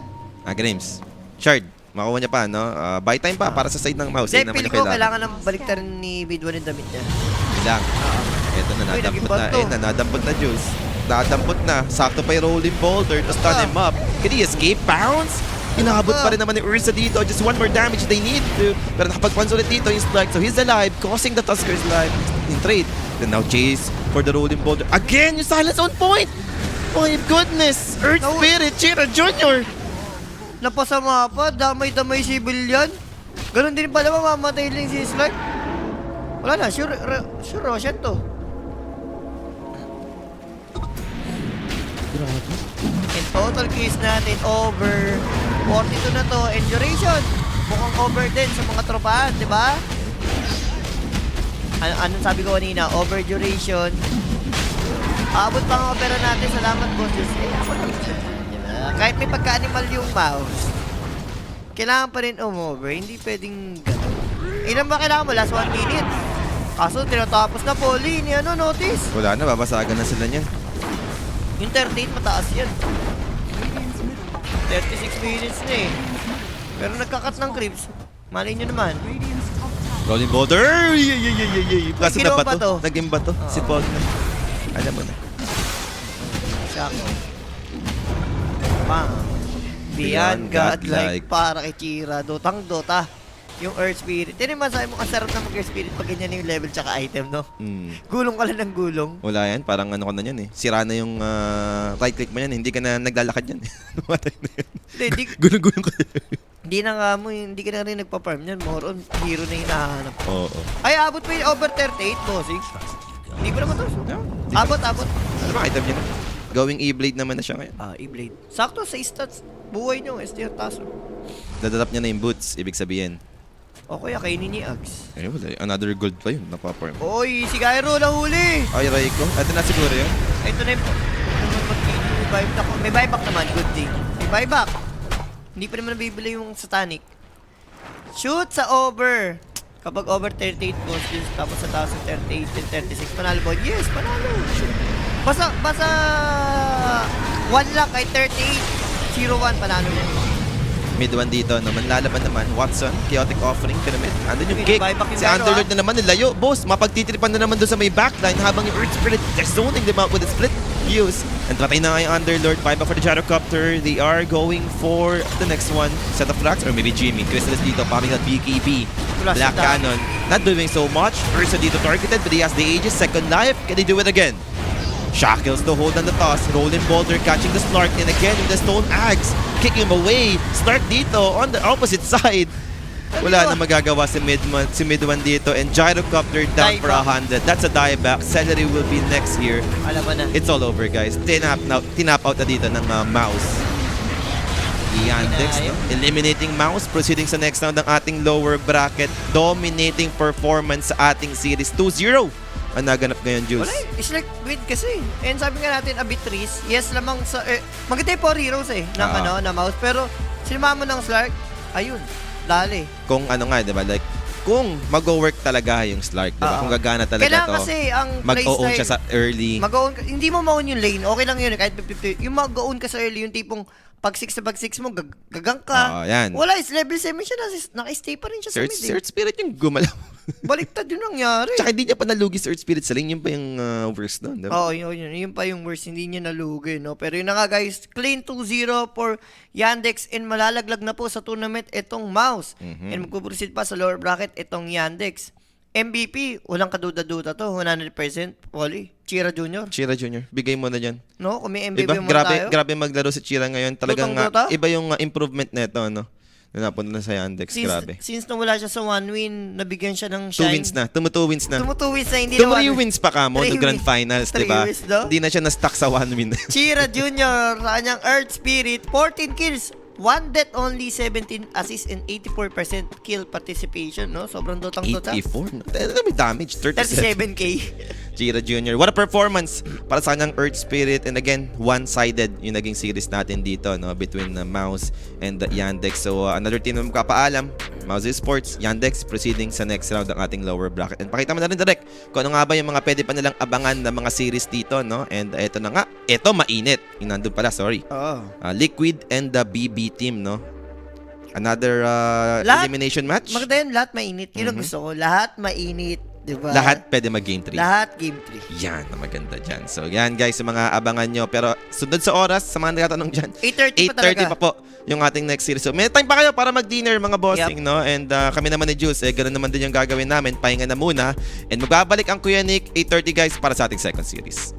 Games. Shard. Makuha niya pa, no? Buy time pa para sa side ng mouse. Hindi, Yun naman feel yung ko kailangan ng baliktaran ni Bidwan yung damit niya. Kailangan. Ito na, Uy, naging nadampot na. bato. Ayun na, nadampot na Jules. Nadampot na. Sakto pa yung rolling boulder. Tapos turn him up. Can he escape? Bounce? Inaabot pa rin naman ni Ursa dito. Just one more damage they need to. Pero nakapag-punch ulit dito yung Slug. So he's alive, causing the Tusker's life in trade. Then now chase for the rolling boulder. Again, yung silence on point! My goodness! Earth Spirit, Chira Jr. Napasama pa, damay-damay si Billion. Ganon din pala, mamamatay lang si Slug. Wala na, sure Roshan to. In total case natin, over 42 na to. And duration, mukhang over din sa mga tropahan, di ba? Anong sabi ko kanina? Over duration. Abot pa ang opera natin. Salamat, bosses. Ako lang. Diba? Kahit may pagka-animal yung mouse, kailangan pa rin over. Hindi pwedeng gano'n. Ilan ba kailangan mo? Last 1 minute. Kaso, tinatapos na Polly. Ni ano, notice? Wala na, babasagan na sila niyan. Yung 38, mataas yan. 36 minutes na eh. Pero nagkakat ng creeps. Malay nyo naman. Rolling boulder! Yay! Kaso na Ginawa ba pa to? to? Naging ba to? Oo. Si Paul na. Alam mo na. Shako. Bang. Beyond godlike para kay Chira. Dotang Dota. Yung Earth Spirit. Yan yung masabi mo, ang sarap na mag-Earth Spirit pag ganyan yung level tsaka item, no? Gulong ka lang ng gulong. Wala yan. Parang ano ka na yan eh. Sira na yung right click mo yan. Hindi ka na naglalakad yan. Namatay na yan. Hindi, Gulong-gulong ka. hindi na nga mo, hindi ka na rin nagpa-farm yan. More on, hero na yung hinahanap. Oo. Ay, abot pa yung over 38, bossing. Hindi ko naman to. No, Abot. Ano ba item niya na? Going E-Blade naman na siya ngayon. E-Blade. Sakto sa stats. Buhay nyo, STR taso. Dadadap niya na yung boots. Ibig sabihin. O kaya kainin ni Ags. Ay, wala. Another gold pa yun. Napaparm. Oy, si Gyro nahuli! Ay, Raiko. Ito na siguro yun. Ito na yung may buyback. May buyback naman, good thing. May buyback. Hindi pa naman nabibili yung satanic. Shoot sa over. Kapag over 38 goals, tapos sa taas ng 38 and 36, panalo ba? Yes, panalo. Basta 1 lang kay 38, 0-1, panalo yan. Mid 1 dito. No? Manlalaban naman. Watson. Chaotic offering. Pyramid. Andun yung kick. Buyback yung Si Gyro, Underlord na naman. Nilayo. Boss, mapagtitripan na naman doon sa may backline habang yung Earth Spirit just zoning them out with a split use. And patay na nga yung Underlord. Buyback for the Gyrocopter. They are going for the next one. Set of Frax or maybe Jimmy. Chrysalis dito. Popping out BKB. Black Cannon. Not doing so much. Ursa dito targeted, but he has the Aegis. Second life. Can they do it again? Shackles to hold on the toss. Rolling boulder catching the Slark. And again with the Stone Axe. Kicking him away. Slark dito on the opposite side. Wala na magagawa si Mid-1 dito. And Gyrocopter down for 100. That's a dieback. Celery will be next here. Alam mo na. It's all over, guys. Tinap out na dito ng Mouse. Yandex, no? Eliminating Mouse. Proceeding sa next round ng ating lower bracket. Dominating performance sa ating series. 2-0 ang naganap ngayon, Juice. Wala, it's like win kasi. And sabi nga natin, Abitris, yes lamang sa, maganda yung 4 heroes ng na mouse. Pero, sinama mo ng Slark, ayun, lali. Kung ano nga, di ba? Like, kung mag-work talaga yung Slark, di ba? Kung gagana talaga kailangan to. kasi ang Mag-own siya sa early. Mag-own ka, hindi mo ma-own yung lane, okay lang yun, kahit 50. Yung mag-own ka sa early, yung tipong pag 6 na pag 6 mo, gagang ka. Yan. Wala, is level 7 siya, naka-stay pa rin siya sa mid. Search Spirit yung gumalaw. Baliktad yun nangyari. Tsaka hindi niya pa nalugi Search Spirit sa lane. Yun pa yung worst doon. Diba? Oo, yun pa yung worst. Hindi niya nalugi, no? Pero yun na nga, guys. Clean 2-0 for Yandex and malalaglag na po sa tournament itong Mouse. And magpuproceed pa sa lower bracket itong Yandex. MVP, walang kaduda-duda to. 100% Wally. Chira Jr. Chira Jr. Bigay mo na dyan. No? Kung may MVP Diba? mo Grabe, tayo. grabe maglaro si Chira ngayon. Talagang Lutang-luta? iba yung improvement neto, no? Na napunta na sa Yandex, grabe. Since nawala siya sa 1 win, nabigyan siya ng 2 shine. wins na. 2 wins na. 2 wins na, hindi na 3 wins pa ka mo no 3 Grand wins. Finals, 3 diba? wins daw? Hindi na siya na-stuck sa 1 win. Chira Jr. sa kanyang Earth Spirit, 14 kills, 1 death only, 17 assists, and 84% kill participation, no? Sobrang dotang-dota. 84? May damage. 37. 37k. Chira Jr. What a performance para sa kanyang Earth Spirit. And again, one-sided yung naging series natin dito, no? Between Mouse and Yandex. So, another team na magkapaalam. Mouse Esports, Yandex, proceeding sa next round ng ating lower bracket. And pakita mo na rin direct kung ano nga ba yung mga pwede pa nilang abangan na mga series dito, no? And ito na nga. Ito, mainit. Yung nandun pala, sorry. Oo. Liquid and the BB team, no? Another elimination match. Maganda yun, lahat mainit. Yun ang gusto ko. Lahat mainit. Diba? Lahat pwede mag-game 3. Lahat game 3. Yan, na maganda dyan. So, yan guys, yung mga abangan nyo. Pero, sunod sa oras, sa mga nagtatanong dyan, 8:30 pa talaga. 8:30 pa po yung ating next series. So, may time pa kayo para mag-dinner, mga bossing, no? And kami naman ni Juice, ganoon naman din yung gagawin namin. Pahinga na muna. And magbabalik ang Kuya Nick, 8:30 guys, para sa ating second series.